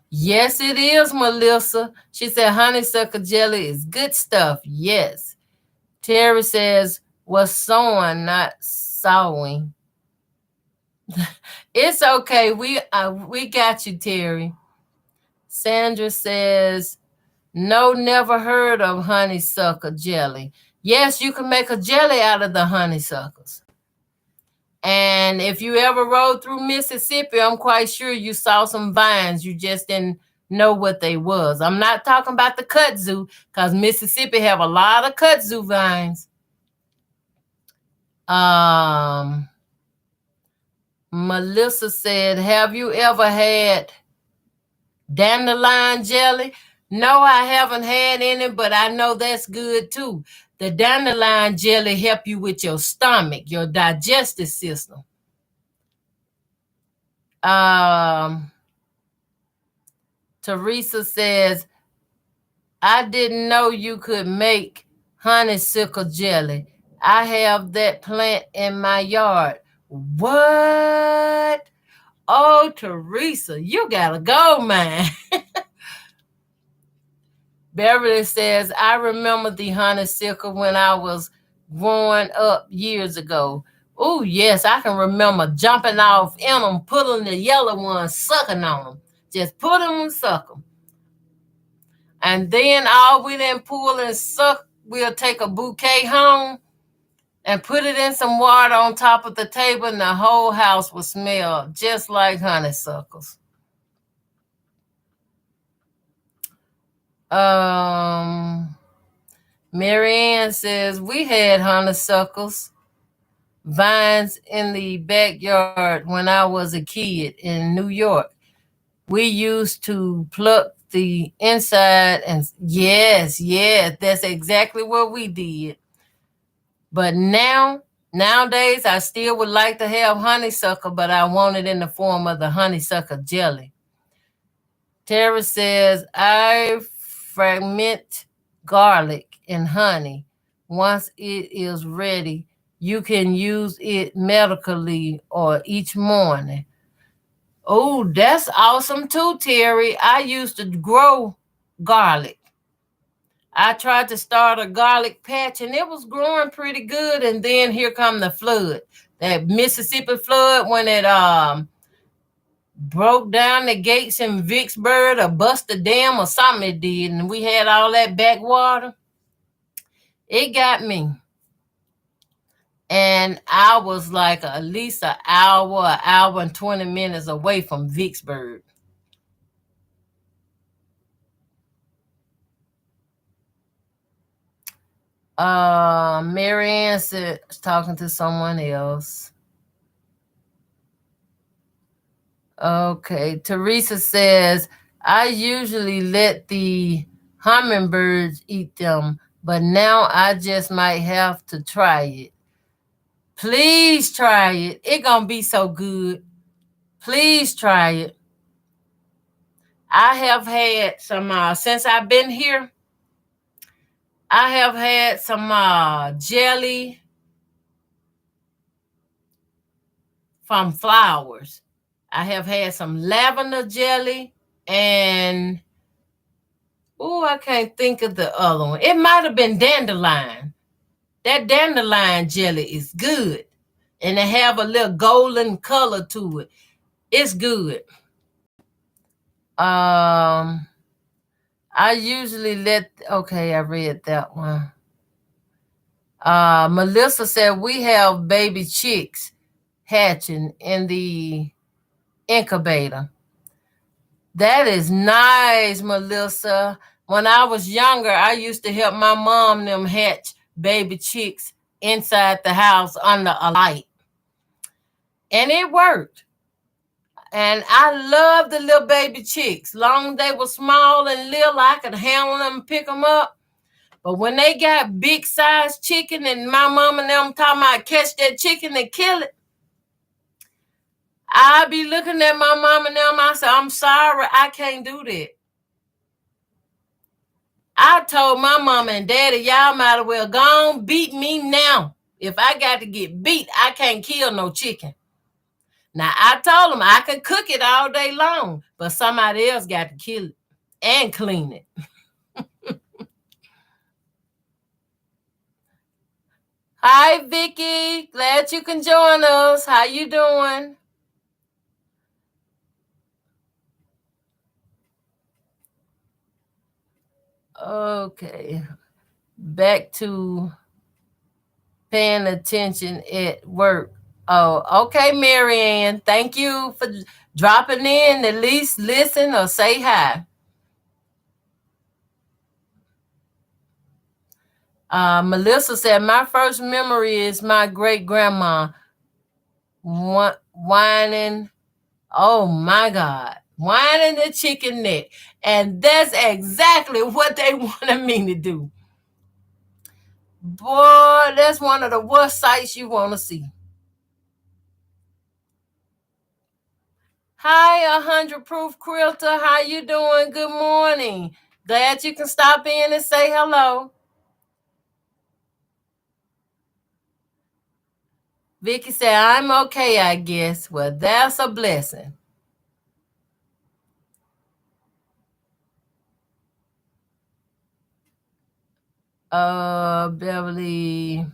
Yes, it is, Melissa. She said honeysuckle jelly is good stuff. Yes. Terry says, was sewing, not sewing. It's okay. We got you, Terry. Sandra says, No, never heard of honeysuckle jelly. Yes, you can make a jelly out of the honeysuckles. And if you ever rode through Mississippi, I'm quite sure you saw some vines. You just didn't know what they was. I'm not talking about the kudzu, because Mississippi have a lot of kudzu vines. Melissa said, have you ever had dandelion jelly? No, I haven't had any, but I know that's good too. The dandelion jelly help you with your stomach, your digestive system. Teresa says, I didn't know you could make honeysuckle jelly. I have that plant in my yard. What? Oh, Teresa, you gotta go, man. Beverly says, I remember the honeysuckle when I was growing up years ago. Oh, yes, I can remember jumping off in them, pulling the yellow ones, sucking on them. Just put them and suck them. And then all we didn't pull and suck, we'll take a bouquet home and put it in some water on top of the table, and the whole house will smell just like honeysuckles. Marianne says, we had honeysuckles vines in the backyard when I was a kid in New York. We used to pluck the inside, and yes, that's exactly what we did. But nowadays, I still would like to have honeysuckle, but I want it in the form of the honeysuckle jelly. Tara says, I fragment garlic and honey. Once it is ready, you can use it medically or each morning. Oh, that's awesome too, Terry. I used to grow garlic. I tried to start a garlic patch and it was growing pretty good. And then here come the flood, that Mississippi flood, when it broke down the gates in Vicksburg or bust the dam or something it did. And we had all that backwater. It got me. And I was like at least an hour and 20 minutes away from Vicksburg. Marianne said, talking to someone else. Okay, Teresa says, I usually let the hummingbirds eat them, but now I just might have to try it. Please try it. It's gonna be so good. Please try it. I have had some, since I've been here, I have had some jelly from flowers. I have had some lavender jelly, and I can't think of the other one. It might have been dandelion. That dandelion jelly is good, and it have a little golden color to it. It's good. I usually I read that one. Melissa said, we have baby chicks hatching in the incubator. That is nice, Melissa. When I was younger, I used to help my mom them hatch baby chicks inside the house under a light. And it worked. And I loved the little baby chicks. Long as they were small and little, I could handle them and pick them up. But when they got big size chicken, and my mom and them talking about catch that chicken and kill it, I be looking at my mom and them, I said, I'm sorry, I can't do that. I told my mama and daddy, y'all might as well go on, beat me now. If I got to get beat, I can't kill no chicken. Now, I told them I could cook it all day long, but somebody else got to kill it and clean it. Hi, Vicky. Glad you can join us. How you doing? Okay. Back to paying attention at work. Oh, okay, Marianne. Thank you for dropping in. At least listen or say hi. Melissa said, my first memory is my great grandma whining. Oh my God. Whining the chicken neck. And that's exactly what they wanted me to do. Boy, that's one of the worst sights you want to see. Hi, 100 Proof Quilter. How you doing? Good morning. Glad you can stop in and say hello. Vicky said, I'm okay, I guess. Well, that's a blessing. Beverly.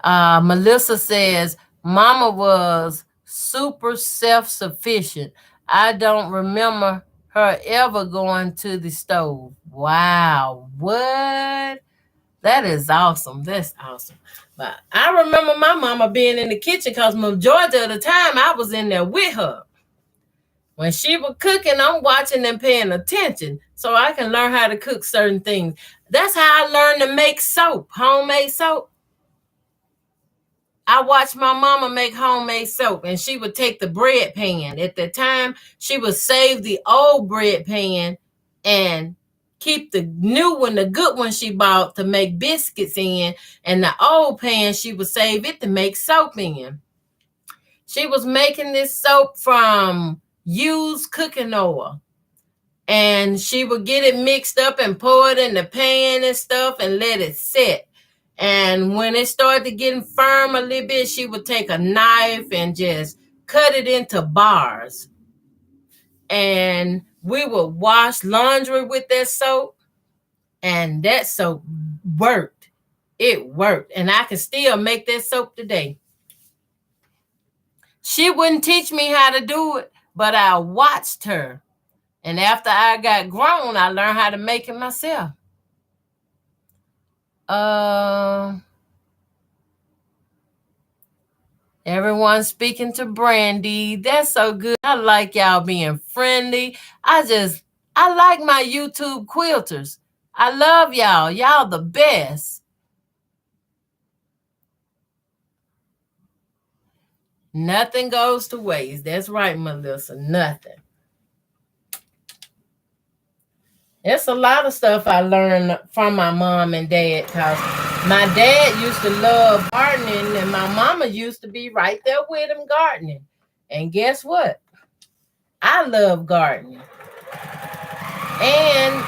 Melissa says, Mama was super self-sufficient. I don't remember her ever going to the stove. Wow. What? That is awesome. That's awesome. But I remember my mama being in the kitchen because majority of the time I was in there with her. When she was cooking, I'm watching and paying attention so I can learn how to cook certain things. That's how I learned to make soap, homemade soap. I watched my mama make homemade soap, and she would take the bread pan. At the time, she would save the old bread pan and keep the new one, the good one she bought to make biscuits in, and the old pan, she would save it to make soap in. She was making this soap from used cooking oil, and she would get it mixed up and pour it in the pan and stuff and let it set. And when it started getting firm a little bit, she would take a knife and just cut it into bars. And we would wash laundry with that soap, and that soap worked. It worked. And I can still make that soap today. She wouldn't teach me how to do it, but I watched her. And after I got grown, I learned how to make it myself. Everyone speaking to Brandy. That's so good. I like y'all being friendly. I like my YouTube quilters. I love y'all. Y'all the best. Nothing goes to waste. That's right, Melissa. Nothing. It's a lot of stuff I learned from my mom and dad because my dad used to love gardening and my mama used to be right there with him gardening. And guess what? I love gardening. And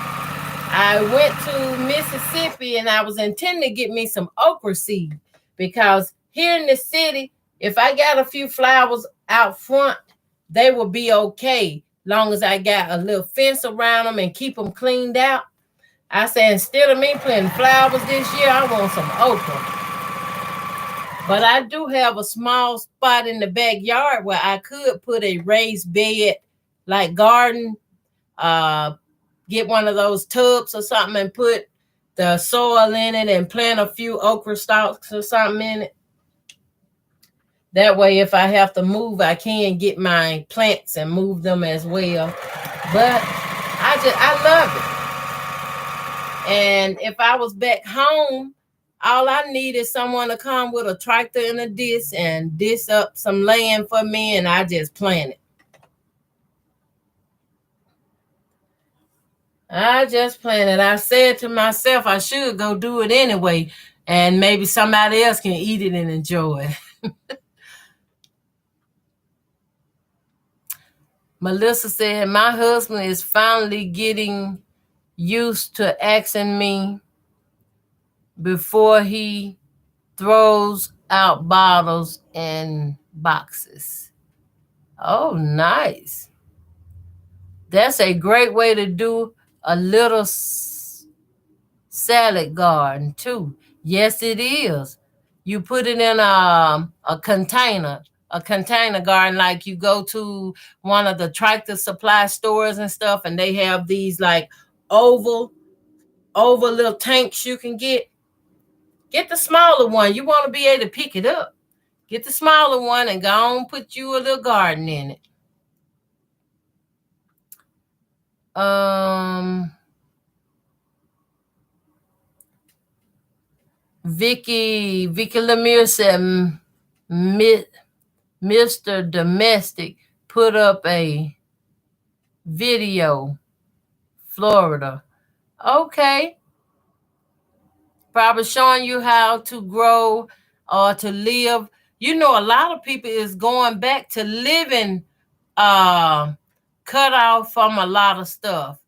I went to Mississippi and I was intending to get me some okra seed because here in the city, if I got a few flowers out front, they will be okay. Long as I got a little fence around them and keep them cleaned out. I said, instead of me planting flowers this year, I want some okra. But I do have a small spot in the backyard where I could put a raised bed, like garden, get one of those tubs or something and put the soil in it and plant a few okra stalks or something in it. That way, if I have to move, I can get my plants and move them as well. But I love it. And if I was back home, all I need is someone to come with a tractor and a disc and disc up some land for me, and I just plant it. I just planted. I said to myself, I should go do it anyway, and maybe somebody else can eat it and enjoy it. Melissa said, my husband is finally getting used to asking me before he throws out bottles and boxes. Oh, nice. That's a great way to do a little salad garden too. Yes, it is. You put it in a container garden, like you go to one of the Tractor Supply stores and stuff, and they have these like oval little tanks you can get. Get the smaller one. You want to be able to pick it up. Get the smaller one and go on put you a little garden in it. Vicky Lemire said Mr. Domestic put up a video. Florida. Okay. Probably showing you how to grow or to live. You know, a lot of people is going back to living cut off from a lot of stuff.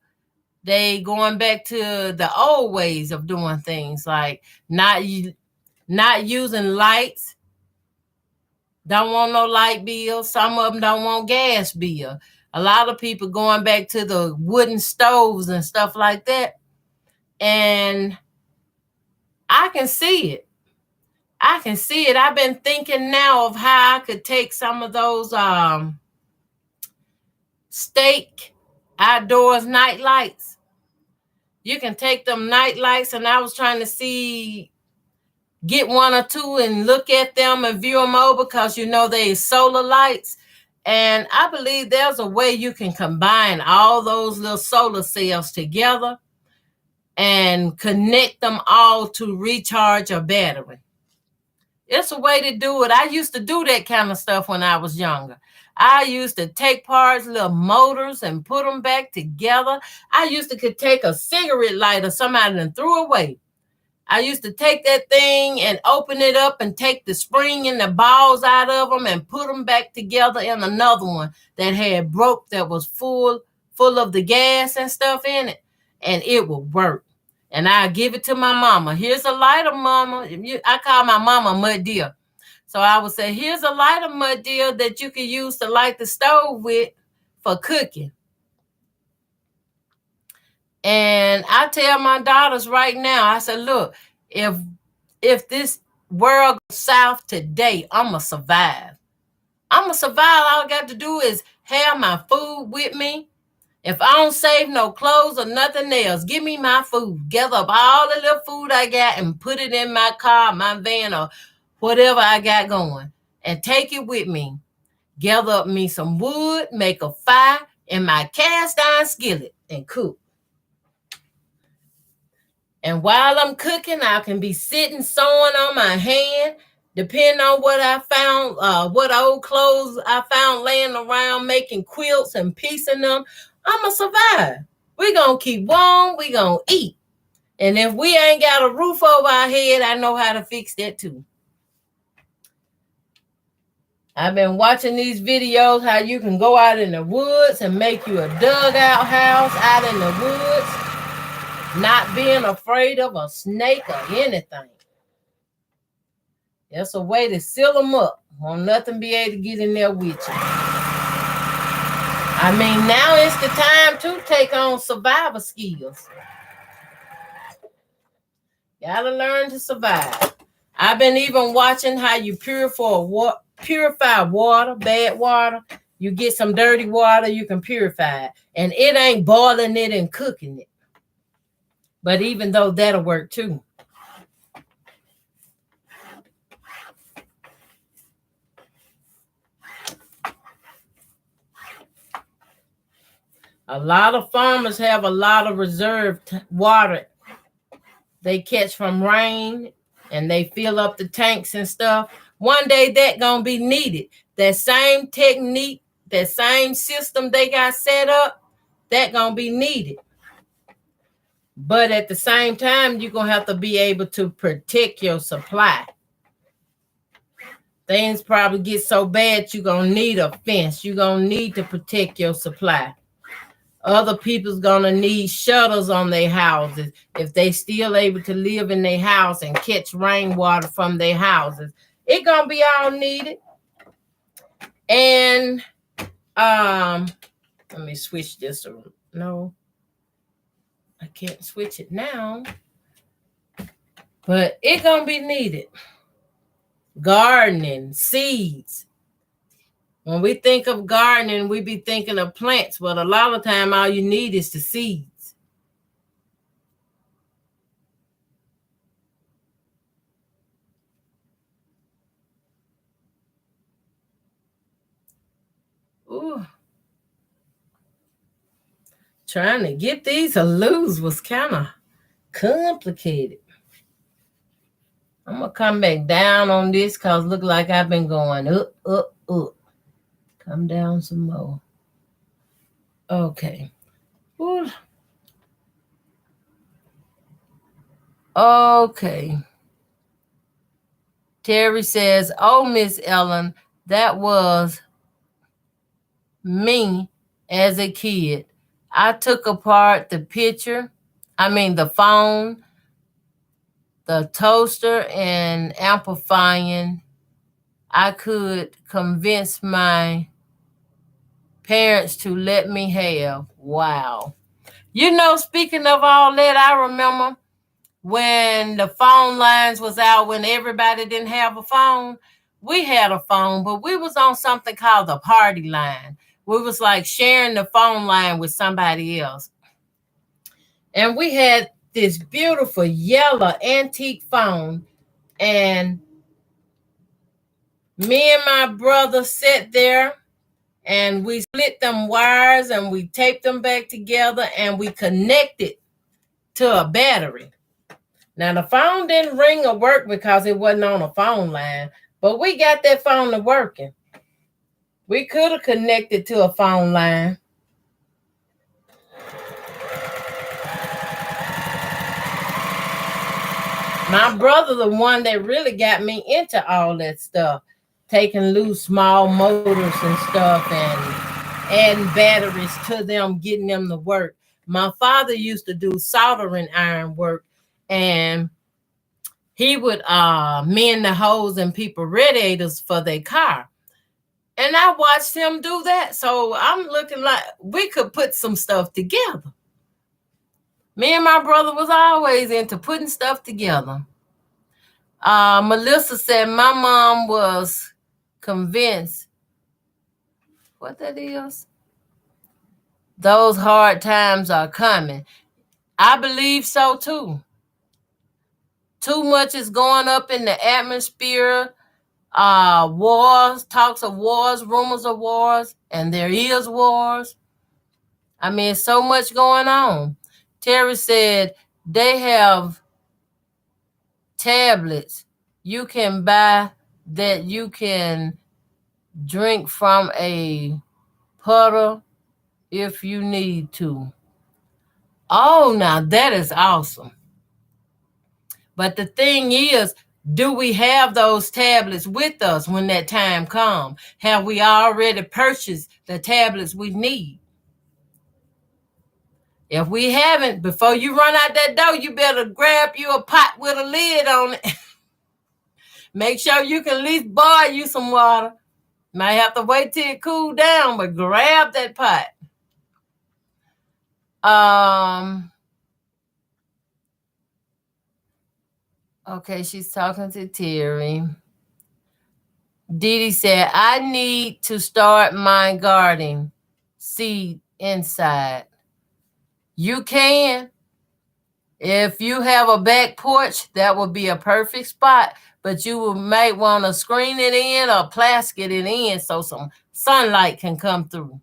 They going back to the old ways of doing things, like not using lights. Don't want no light bill. Some of them don't want gas bill. A lot of people going back to the wooden stoves and stuff like that. And I can see it. I've been thinking now of how I could take some of those stake outdoors night lights. You can take them night lights, and I was trying to get one or two and look at them and view them over, because you know they solar lights. And I believe there's a way you can combine all those little solar cells together and connect them all to recharge a battery. It's a way to do it. I used to do that kind of stuff when I was younger. I used to take parts, little motors, and put them back together. I used to could take a cigarette lighter somebody done threw away. I used to take that thing and open it up and take the spring and the balls out of them and put them back together in another one that had broke, that was full of the gas and stuff in it, and it would work. And I give it to my mama. Here's a lighter, mama. I call my mama Mud Deer. So I would say, here's a lighter, Mud Deer, that you can use to light the stove with for cooking. And I tell my daughters right now, I said, look, if this world goes south today, I'm going to survive. I'm going to survive. All I got to do is have my food with me. If I don't save no clothes or nothing else, give me my food. Gather up all the little food I got and put it in my car, my van, or whatever I got going, and take it with me. Gather up me some wood, make a fire in my cast iron skillet, and cook. And while I'm cooking, I can be sitting sewing on my hand, depending on what I found, what old clothes I found laying around, making quilts and piecing them. I'm going to survive. We're going to keep warm. We're going to eat. And if we ain't got a roof over our head, I know how to fix that too. I've been watching these videos, how you can go out in the woods and make you a dugout house out in the woods, not being afraid of a snake or anything. That's a way to seal them up. Won't nothing be able to get in there with you. I mean, now is the time to take on survival skills. Gotta learn to survive. I've been even watching how you purify water, bad water. You get some dirty water, you can purify it. And it ain't boiling it and cooking it. But even though that'll work too. A lot of farmers have a lot of reserved water they catch from rain, and they fill up the tanks and stuff. One day that gonna be needed. That same technique, that same system they got set up, that gonna be needed. But at the same time, you're gonna have to be able to protect your supply. Things probably get so bad, you're gonna need a fence. You're gonna need to protect your supply. Other people's gonna need shutters on their houses if they still able to live in their house and catch rainwater from their houses. It gonna be all needed. And let me switch this. No, I can't switch it now. But it gonna be needed. Gardening, seeds. When we think of gardening, we be thinking of plants, but a lot of time all you need is the seeds. Ooh. Trying to get these to lose was kind of complicated. I'm going to come back down on this because look like I've been going up, up, up. Come down some more. Okay. Ooh. Okay. Terry says, oh, Miss Ellen, that was me as a kid. I took apart the phone, the toaster, and amplifying. I could convince my parents to let me have. Wow. You know, speaking of all that, I remember when the phone lines was out, when everybody didn't have a phone. We had a phone, but we was on something called the party line. We was like sharing the phone line with somebody else. And we had this beautiful yellow antique phone. And me and my brother sat there and we split them wires and we taped them back together and we connected to a battery. Now, the phone didn't ring or work because it wasn't on a phone line, but we got that phone to working. We could have connected to a phone line. My brother, the one that really got me into all that stuff, taking loose small motors and stuff and adding batteries to them, getting them to work. My father used to do soldering iron work, and he would mend the holes in people's radiators for their car. And I watched him do that. So I'm looking like we could put some stuff together. Me and my brother was always into putting stuff together. Melissa said my mom was convinced. What that is? Those hard times are coming. I believe so too. Too much is going up in the atmosphere. Wars, talks of wars, rumors of wars, and there is wars. I mean, so much going on. Terry said they have tablets you can buy that you can drink from a puddle if you need to. Oh, now that is awesome. But the thing is, do we have those tablets with us when that time comes? Have we already purchased the tablets we need? If we haven't, before you run out that door, you better grab you a pot with a lid on it. Make sure you can at least borrow you some water. Might have to wait till it cool down, but grab that pot. Okay, she's talking to Terry. Dee Dee said, I need to start my garden seed inside. You can. If you have a back porch, that would be a perfect spot, but you might want to screen it in or plastic it in so some sunlight can come through.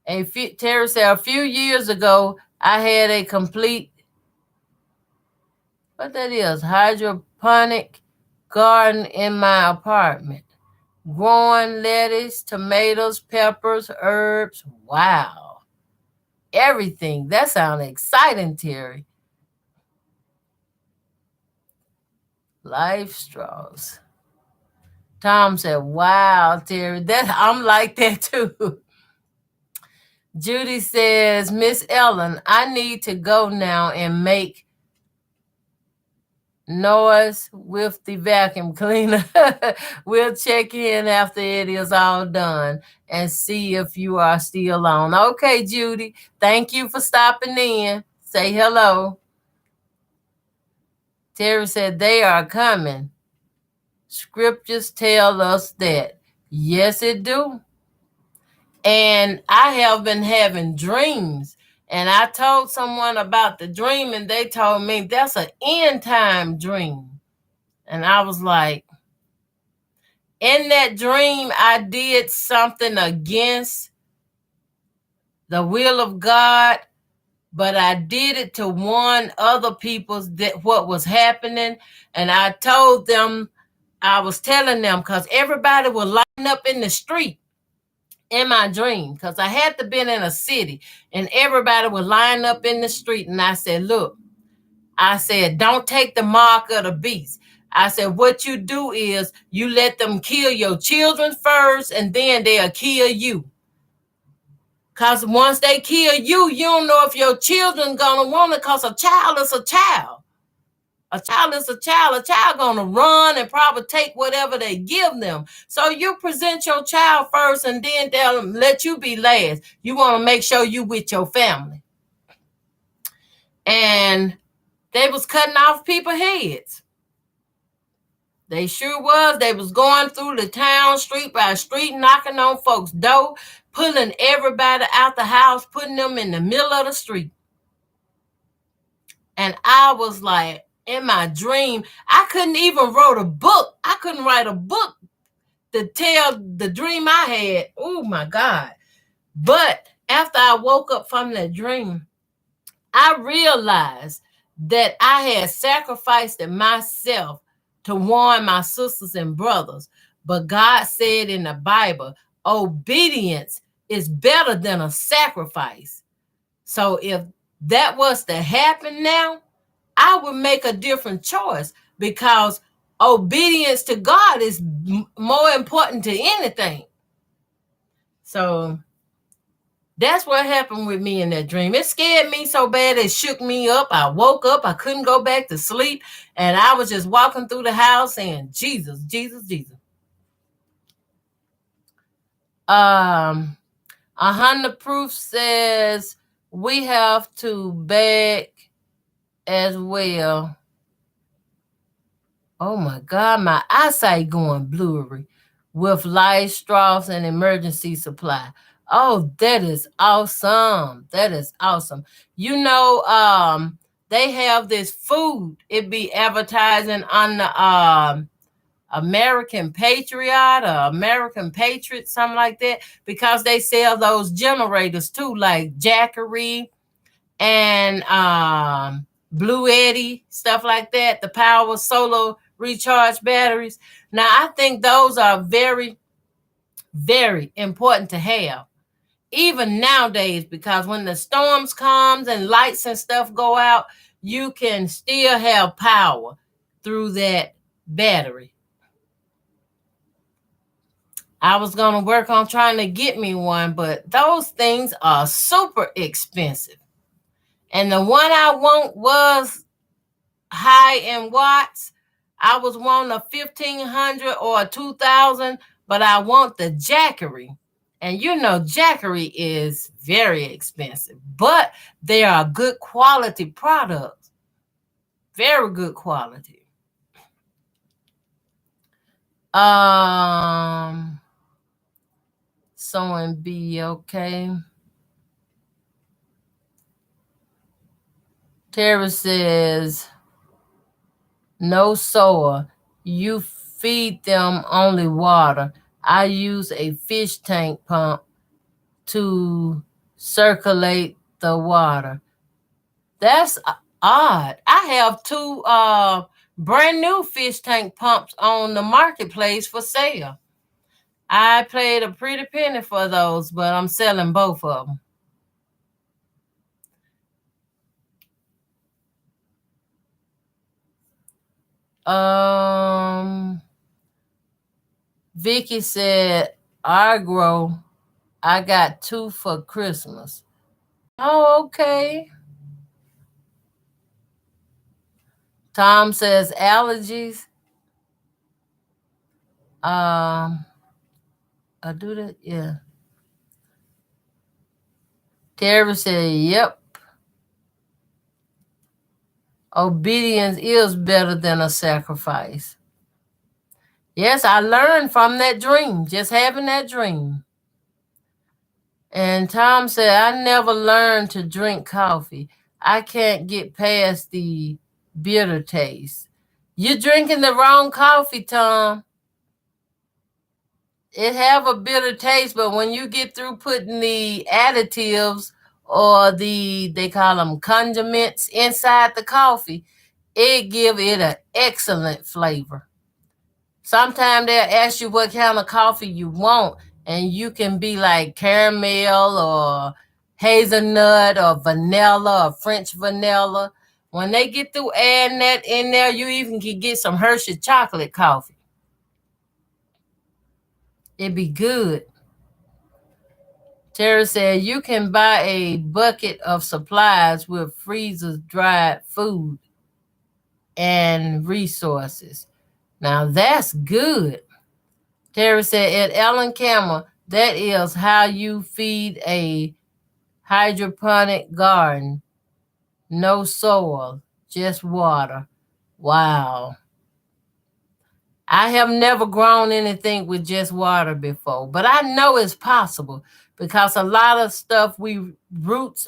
Terry said, a few years ago, I had a complete, hydroponic garden in my apartment. Growing lettuce, tomatoes, peppers, herbs. Wow. Everything. That sounds exciting, Terry. Life straws. Tom said, wow, Terry. I'm like that too. Judy says, Miss Ellen, I need to go now and make noise with the vacuum cleaner. We'll check in after it is all done and see if you are still on. Okay, Judy. Thank you for stopping in. Say hello. Terry said, they are coming. Scriptures tell us that. Yes, it do. And I have been having dreams. And I told someone about the dream, and they told me that's an end time dream. And I was like, In that dream, I did something against the will of God, but I did it to warn other people that what was happening. And I told them, I was telling them, because everybody would line up in the street in my dream, because I had to been in a city, and everybody would line up in the street. And I said, look, I said, don't take the mark of the beast. I said, what you do is you let them kill your children first, and then they'll kill you. Because once they kill you, you don't know if your children gonna want it, because a child is a child. A child is a child. A child gonna run and probably take whatever they give them. So you present your child first, and then they'll let you be last. You want to make sure you with your family. And they was cutting off people's heads. They sure was. They was going through the town, street by street, knocking on folks' door, pulling everybody out the house, putting them in the middle of the street. And I was like, in my dream, I couldn't even write a book. I couldn't write a book to tell the dream I had. Oh my God. But after I woke up from that dream, I realized that I had sacrificed myself to warn my sisters and brothers. But God said in the Bible, obedience is better than a sacrifice. So if that was to happen now, I would make a different choice, because obedience to God is more important to anything. So that's what happened with me in that dream. It scared me so bad it shook me up. I woke up. I couldn't go back to sleep. And I was just walking through the house saying, Jesus, Jesus, Jesus. 100 Proof says we have to beg as well. Oh my God, my eyesight going blurry with light straws and emergency supply. Oh, that is awesome. That is awesome. You know, they have this food. It be advertising on the American Patriot or American Patriot, something like that, because they sell those generators too, like Jackery and Blue Eddy, stuff like that, the power solar recharge batteries. Now, I think those are very, very important to have, even nowadays, because when the storms comes and lights and stuff go out, you can still have power through that battery. I was going to work on trying to get me one, but those things are super expensive. And the one I want was high in watts. I was wanting a 1,500 or a 2,000, but I want the Jackery. And you know, Jackery is very expensive, but they are good quality products. Very good quality. Sewing bee, okay. Tara says, no soil. You feed them only water. I use a fish tank pump to circulate the water. That's odd. I have two brand new fish tank pumps on the marketplace for sale. I paid a pretty penny for those, but I'm selling both of them. Vicky said, I got 2 for Christmas. Oh, okay. Tom says allergies. I do that, yeah. Terry said, yep. Obedience is better than a sacrifice. Yes, I learned from that dream, just having that dream. And Tom said, I never learned to drink coffee. I can't get past the bitter taste. You're drinking the wrong coffee, Tom. It have a bitter taste, but when you get through putting the additives or they call them condiments inside the coffee, it give it an excellent flavor. Sometimes they'll ask you what kind of coffee you want, and you can be like caramel or hazelnut or vanilla or French vanilla. When they get through adding that in there, you even can get some Hershey chocolate coffee. It'd be good. Terry said you can buy a bucket of supplies with freezer dried food and resources. Now that's good. Terry said at Ellen Campbell, that is how you feed a hydroponic garden. No soil, just water. Wow. I have never grown anything with just water before, but I know it's possible because a lot of stuff we roots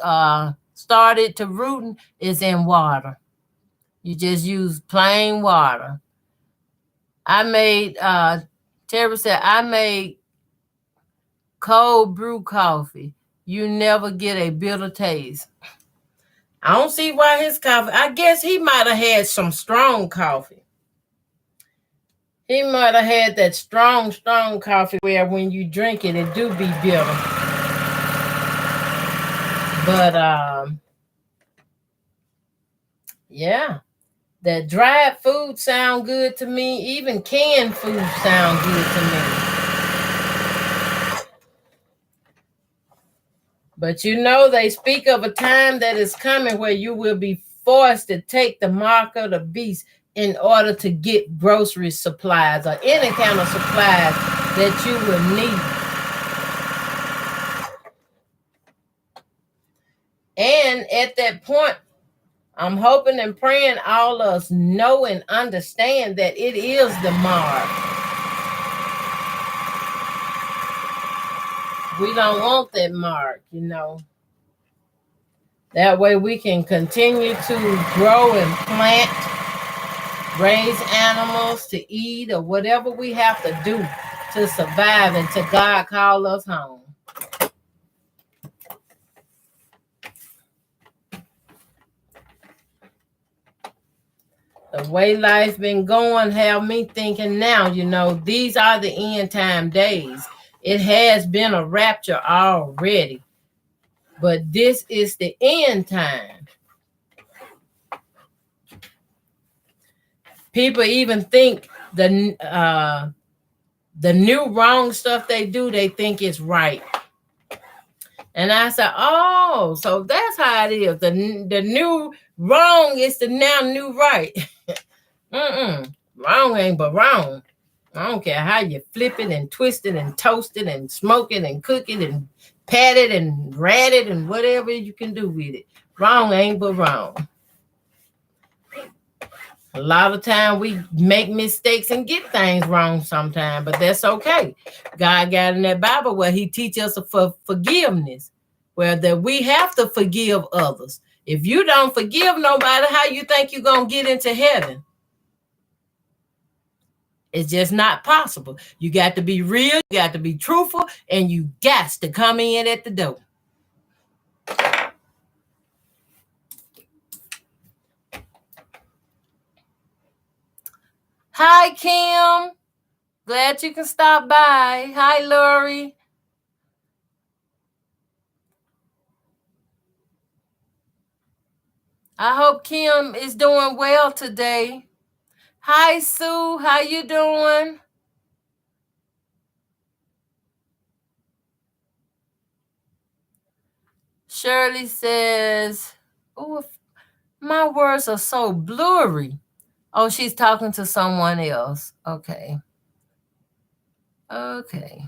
started to rooting is in water. You just use plain water. I made Terry said I made cold brew coffee. You never get a bitter taste. I don't see why his coffee. I guess he might have had some strong coffee. He might have had that strong coffee where when you drink it, it do be bitter. But yeah, that dried food sound good to me. Even canned food sound good to me. But you know, they speak of a time that is coming where you will be forced to take the mark of the beast in order to get grocery supplies or any kind of supplies that you will need. And at that point, I'm hoping and praying all of us know and understand that it is the mark. We don't want that mark, you know. That way we can continue to grow and plant, raise animals to eat, or whatever we have to do to survive until God call us home. The way life been going have me thinking now, you know, these are the end time days. It has been a rapture already, but this is the end time. People even think the new wrong stuff they do, they think it's right. And I said, oh, so that's how it is. The new wrong is the now new right. Wrong ain't but wrong. I don't care how you flip it and twist it and toast it and smoke it and cook it and pat it and rat it and whatever you can do with it. Wrong ain't but wrong. A lot of time we make mistakes and get things wrong sometimes, but that's okay. God got in that Bible where he teaches us for forgiveness, where that we have to forgive others. If you don't forgive nobody, how you think you're going to get into heaven? It's just not possible. You got to be real, you got to be truthful, and you got to come in at the door. Hi, Kim. Glad you can stop by. Hi, Lori. I hope Kim is doing well today. Hi, Sue. How you doing? Shirley says, oh, my words are so blurry. Oh, she's talking to someone else. Okay. Okay.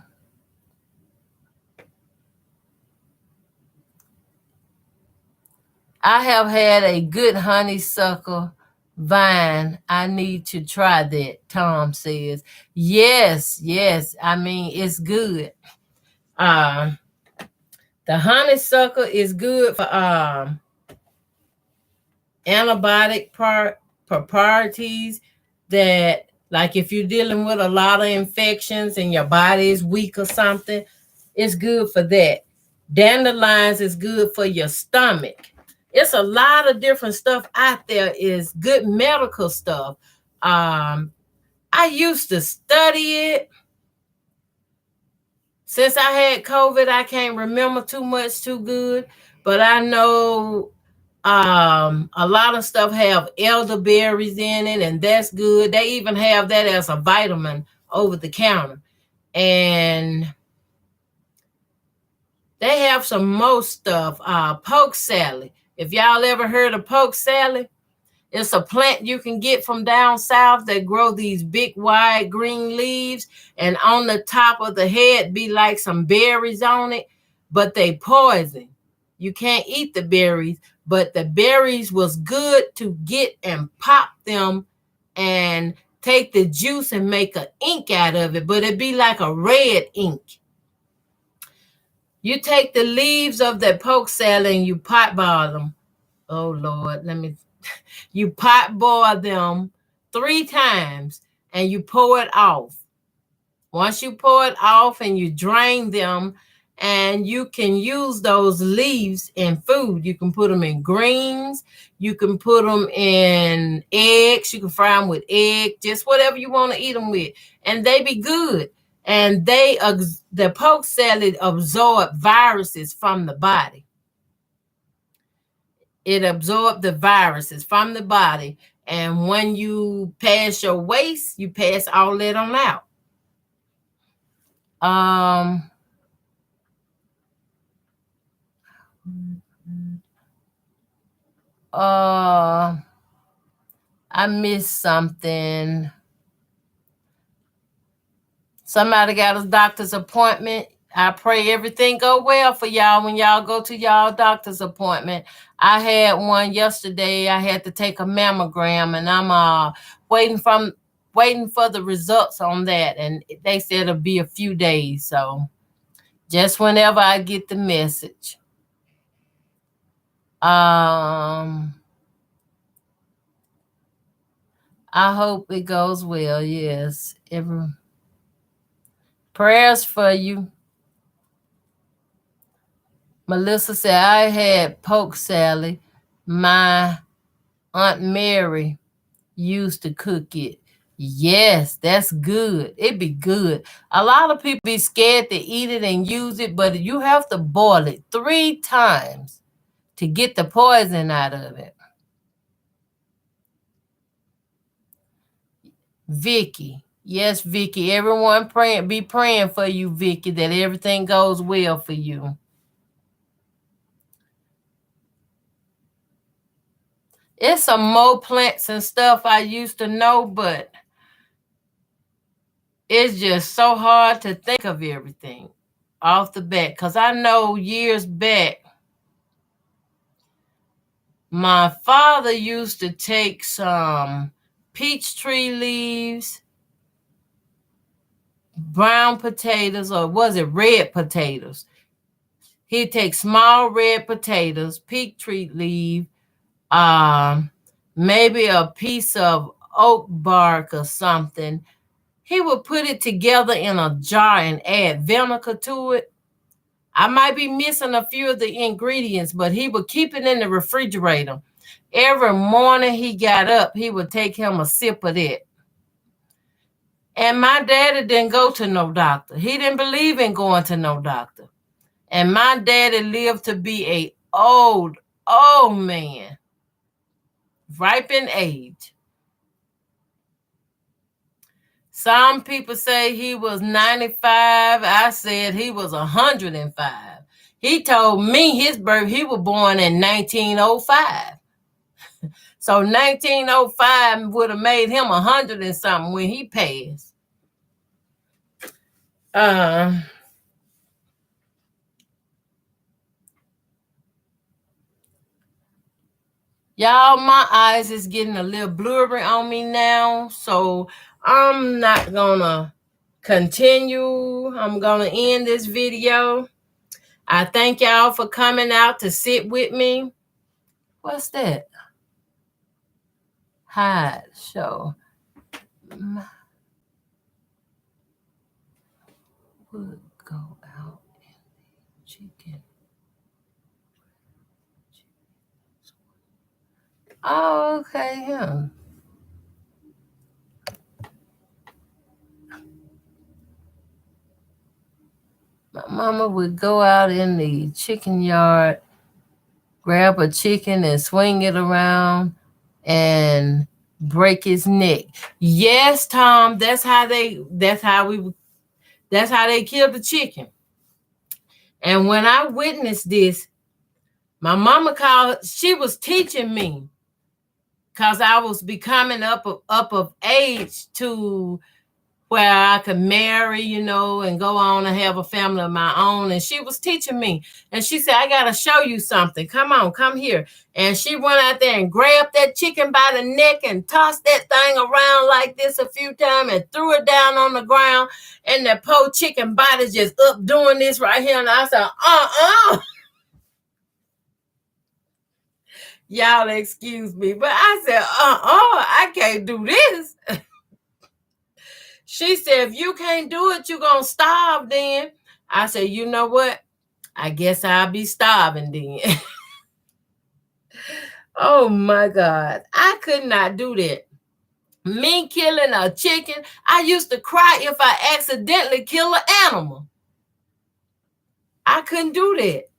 I have had a good honeysuckle vine. I need to try that, Tom says. Yes. I mean, it's good. The honeysuckle is good for antibiotic properties that Like if you're dealing with a lot of infections and your body is weak or something, it's good for that. Dandelions is good for your stomach. It's a lot of different stuff out there is good medical stuff. I used to study it. Since I had COVID, I can't remember too much too good, but I know a lot of stuff have elderberries in it, and that's good. They even have that as a vitamin over the counter. And they have some more stuff. Poke salad. If y'all ever heard of poke salad, it's a plant you can get from down south that grow these big wide green leaves, and on the top of the head be like some berries on it, but they poison. You can't eat the berries, but the berries was good to get and pop them and take the juice and make an ink out of it, but it'd be like a red ink. You take the leaves of that poke salad and you pot boil them. Oh Lord, you pot boil them 3 times and you pour it off. Once you pour it off and you drain them, and you can use those leaves in food. You can put them in greens. You can put them in eggs. You can fry them with egg, just whatever you want to eat them with. And they be good. And the poke salad absorb viruses from the body. It absorbs the viruses from the body. And when you pass your waste, you pass all that on out. I missed something. Somebody got a doctor's appointment. I pray everything go well for y'all when y'all go to y'all doctor's appointment. I had one yesterday. I had to take a mammogram, and I'm waiting for the results on that. And they said it'll be a few days. So just whenever I get the message. I hope it goes well. Yes. Prayers for you. Melissa said, I had poke salad. My Aunt Mary used to cook it. Yes, that's good. It'd be good. A lot of people be scared to eat it and use it, but you have to boil it 3 times to get the poison out of it. Vicky. Yes, Vicky. Everyone be praying for you, Vicky, that everything goes well for you. It's some more plants and stuff I used to know, but it's just so hard to think of everything off the bat. Because I know years back, my father used to take some peach tree leaves, brown potatoes, or was it red potatoes? He'd take small red potatoes, peach tree leaf, maybe a piece of oak bark or something. He would put it together in a jar and add vinegar to it. I might be missing a few of the ingredients, but he would keep it in the refrigerator. Every morning he got up, he would take him a sip of that. And my daddy didn't go to no doctor. He didn't believe in going to no doctor. And my daddy lived to be a old man, ripe in age. Some people say he was 95. I said he was 105. He told me his birth, he was born in 1905. So 1905 would have made him 100 and something when he passed. Y'all, my eyes is getting a little blurry on me now, so I'm not gonna continue. I'm gonna end this video. I thank y'all for coming out to sit with me. What's that? Hide show. would go out and chicken. Oh, okay, yeah. My mama would go out in the chicken yard, grab a chicken and swing it around and break his neck. Yes, Tom, that's how they killed the chicken. And when I witnessed this, my mama she was teaching me because I was becoming up of age to where I could marry, and go on and have a family of my own. And she was teaching me. And she said, I got to show you something. Come on, come here. And she went out there and grabbed that chicken by the neck and tossed that thing around like this a few times and threw it down on the ground. And the poor chicken body just up doing this right here. And I said, Y'all excuse me. But I said, I can't do this. She said, if you can't do it, you're going to starve then. I said, you know what? I guess I'll be starving then. Oh, my God. I could not do that. Me killing a chicken, I used to cry if I accidentally kill an animal. I couldn't do that.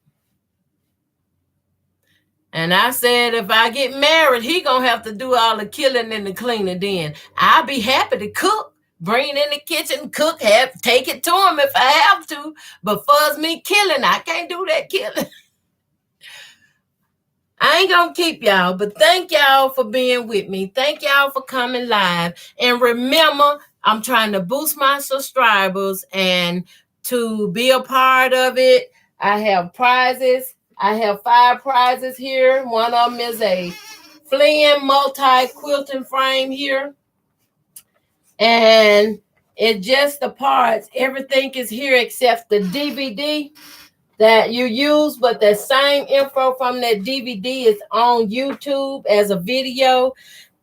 And I said, if I get married, he going to have to do all the killing and the cleaning then. I'll be happy to cook. Bring it in the kitchen, cook, take it to him if I have to. But for me killing, I can't do that killing. I ain't gonna keep y'all, but thank y'all for being with me. Thank y'all for coming live. And remember, I'm trying to boost my subscribers, and to be a part of it, I have prizes. I have 5 prizes here. One of them is a Flynn multi-quilting frame here. And it's just the parts. Everything is here except the DVD that you use, but the same info from that DVD is on YouTube as a video.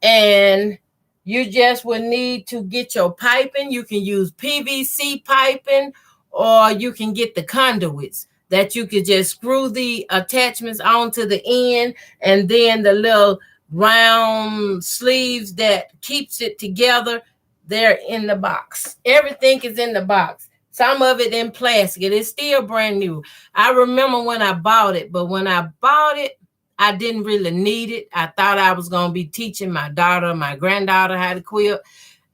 And you just would need to get your piping. You can use PVC piping, or you can get the conduits that you could just screw the attachments onto the end, and then the little round sleeves that keeps it together. They're in the box. Everything is in the box. Some of it in plastic. It is still brand new. I remember when I bought it, but when I bought it, I didn't really need it. I thought I was going to be teaching my daughter, my granddaughter how to quilt,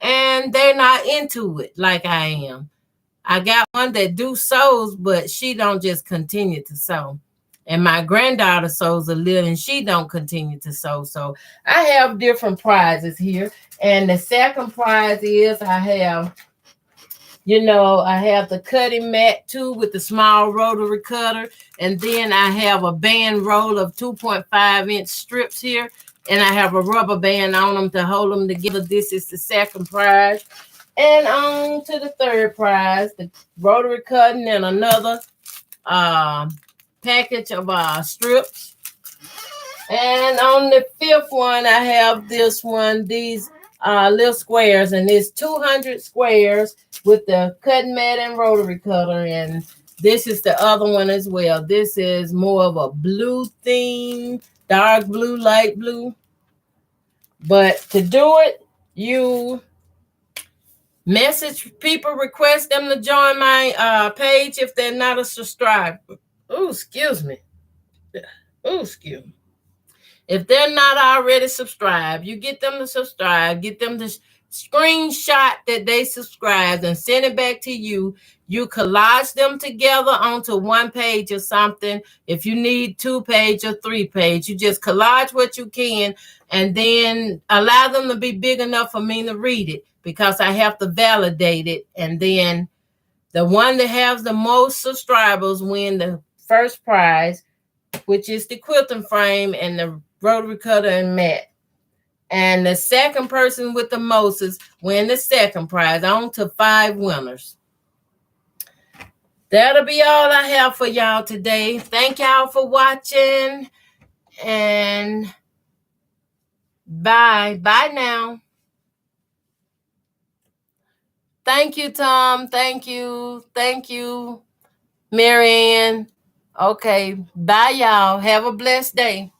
and they're not into it like I am. I got one that do sews, but she don't just continue to sew. And my granddaughter sews a little, and she don't continue to sew. So I have different prizes here. And the second prize is I have the cutting mat too with the small rotary cutter. And then I have a band roll of 2.5-inch strips here. And I have a rubber band on them to hold them together. This is the second prize. And on to the third prize, the rotary cutting and another package of strips. And on the fifth one, I have this one, these little squares, and it's 200 squares with the cutting mat and rotary cutter. And this is the other one as well. This is more of a blue theme, dark blue, light blue. But to do it, you message people, request them to join my page if they're not a subscriber. Oh, excuse me. Oh, excuse me. If they're not already subscribed, you get them to subscribe, get them to screenshot that they subscribed and send it back to you. You collage them together onto one page or something. If you need 2-page or 3-page, you just collage what you can and then allow them to be big enough for me to read it, because I have to validate it. And then the one that has the most subscribers win the first prize, which is the quilting frame and the rotary cutter and mat. And the second person with the most win the second prize, on to 5 winners. That'll be all I have for y'all today. Thank y'all for watching, and bye. Bye now. Thank you, Tom. Thank you. Thank you, Marianne. Okay. Bye, y'all. Have a blessed day.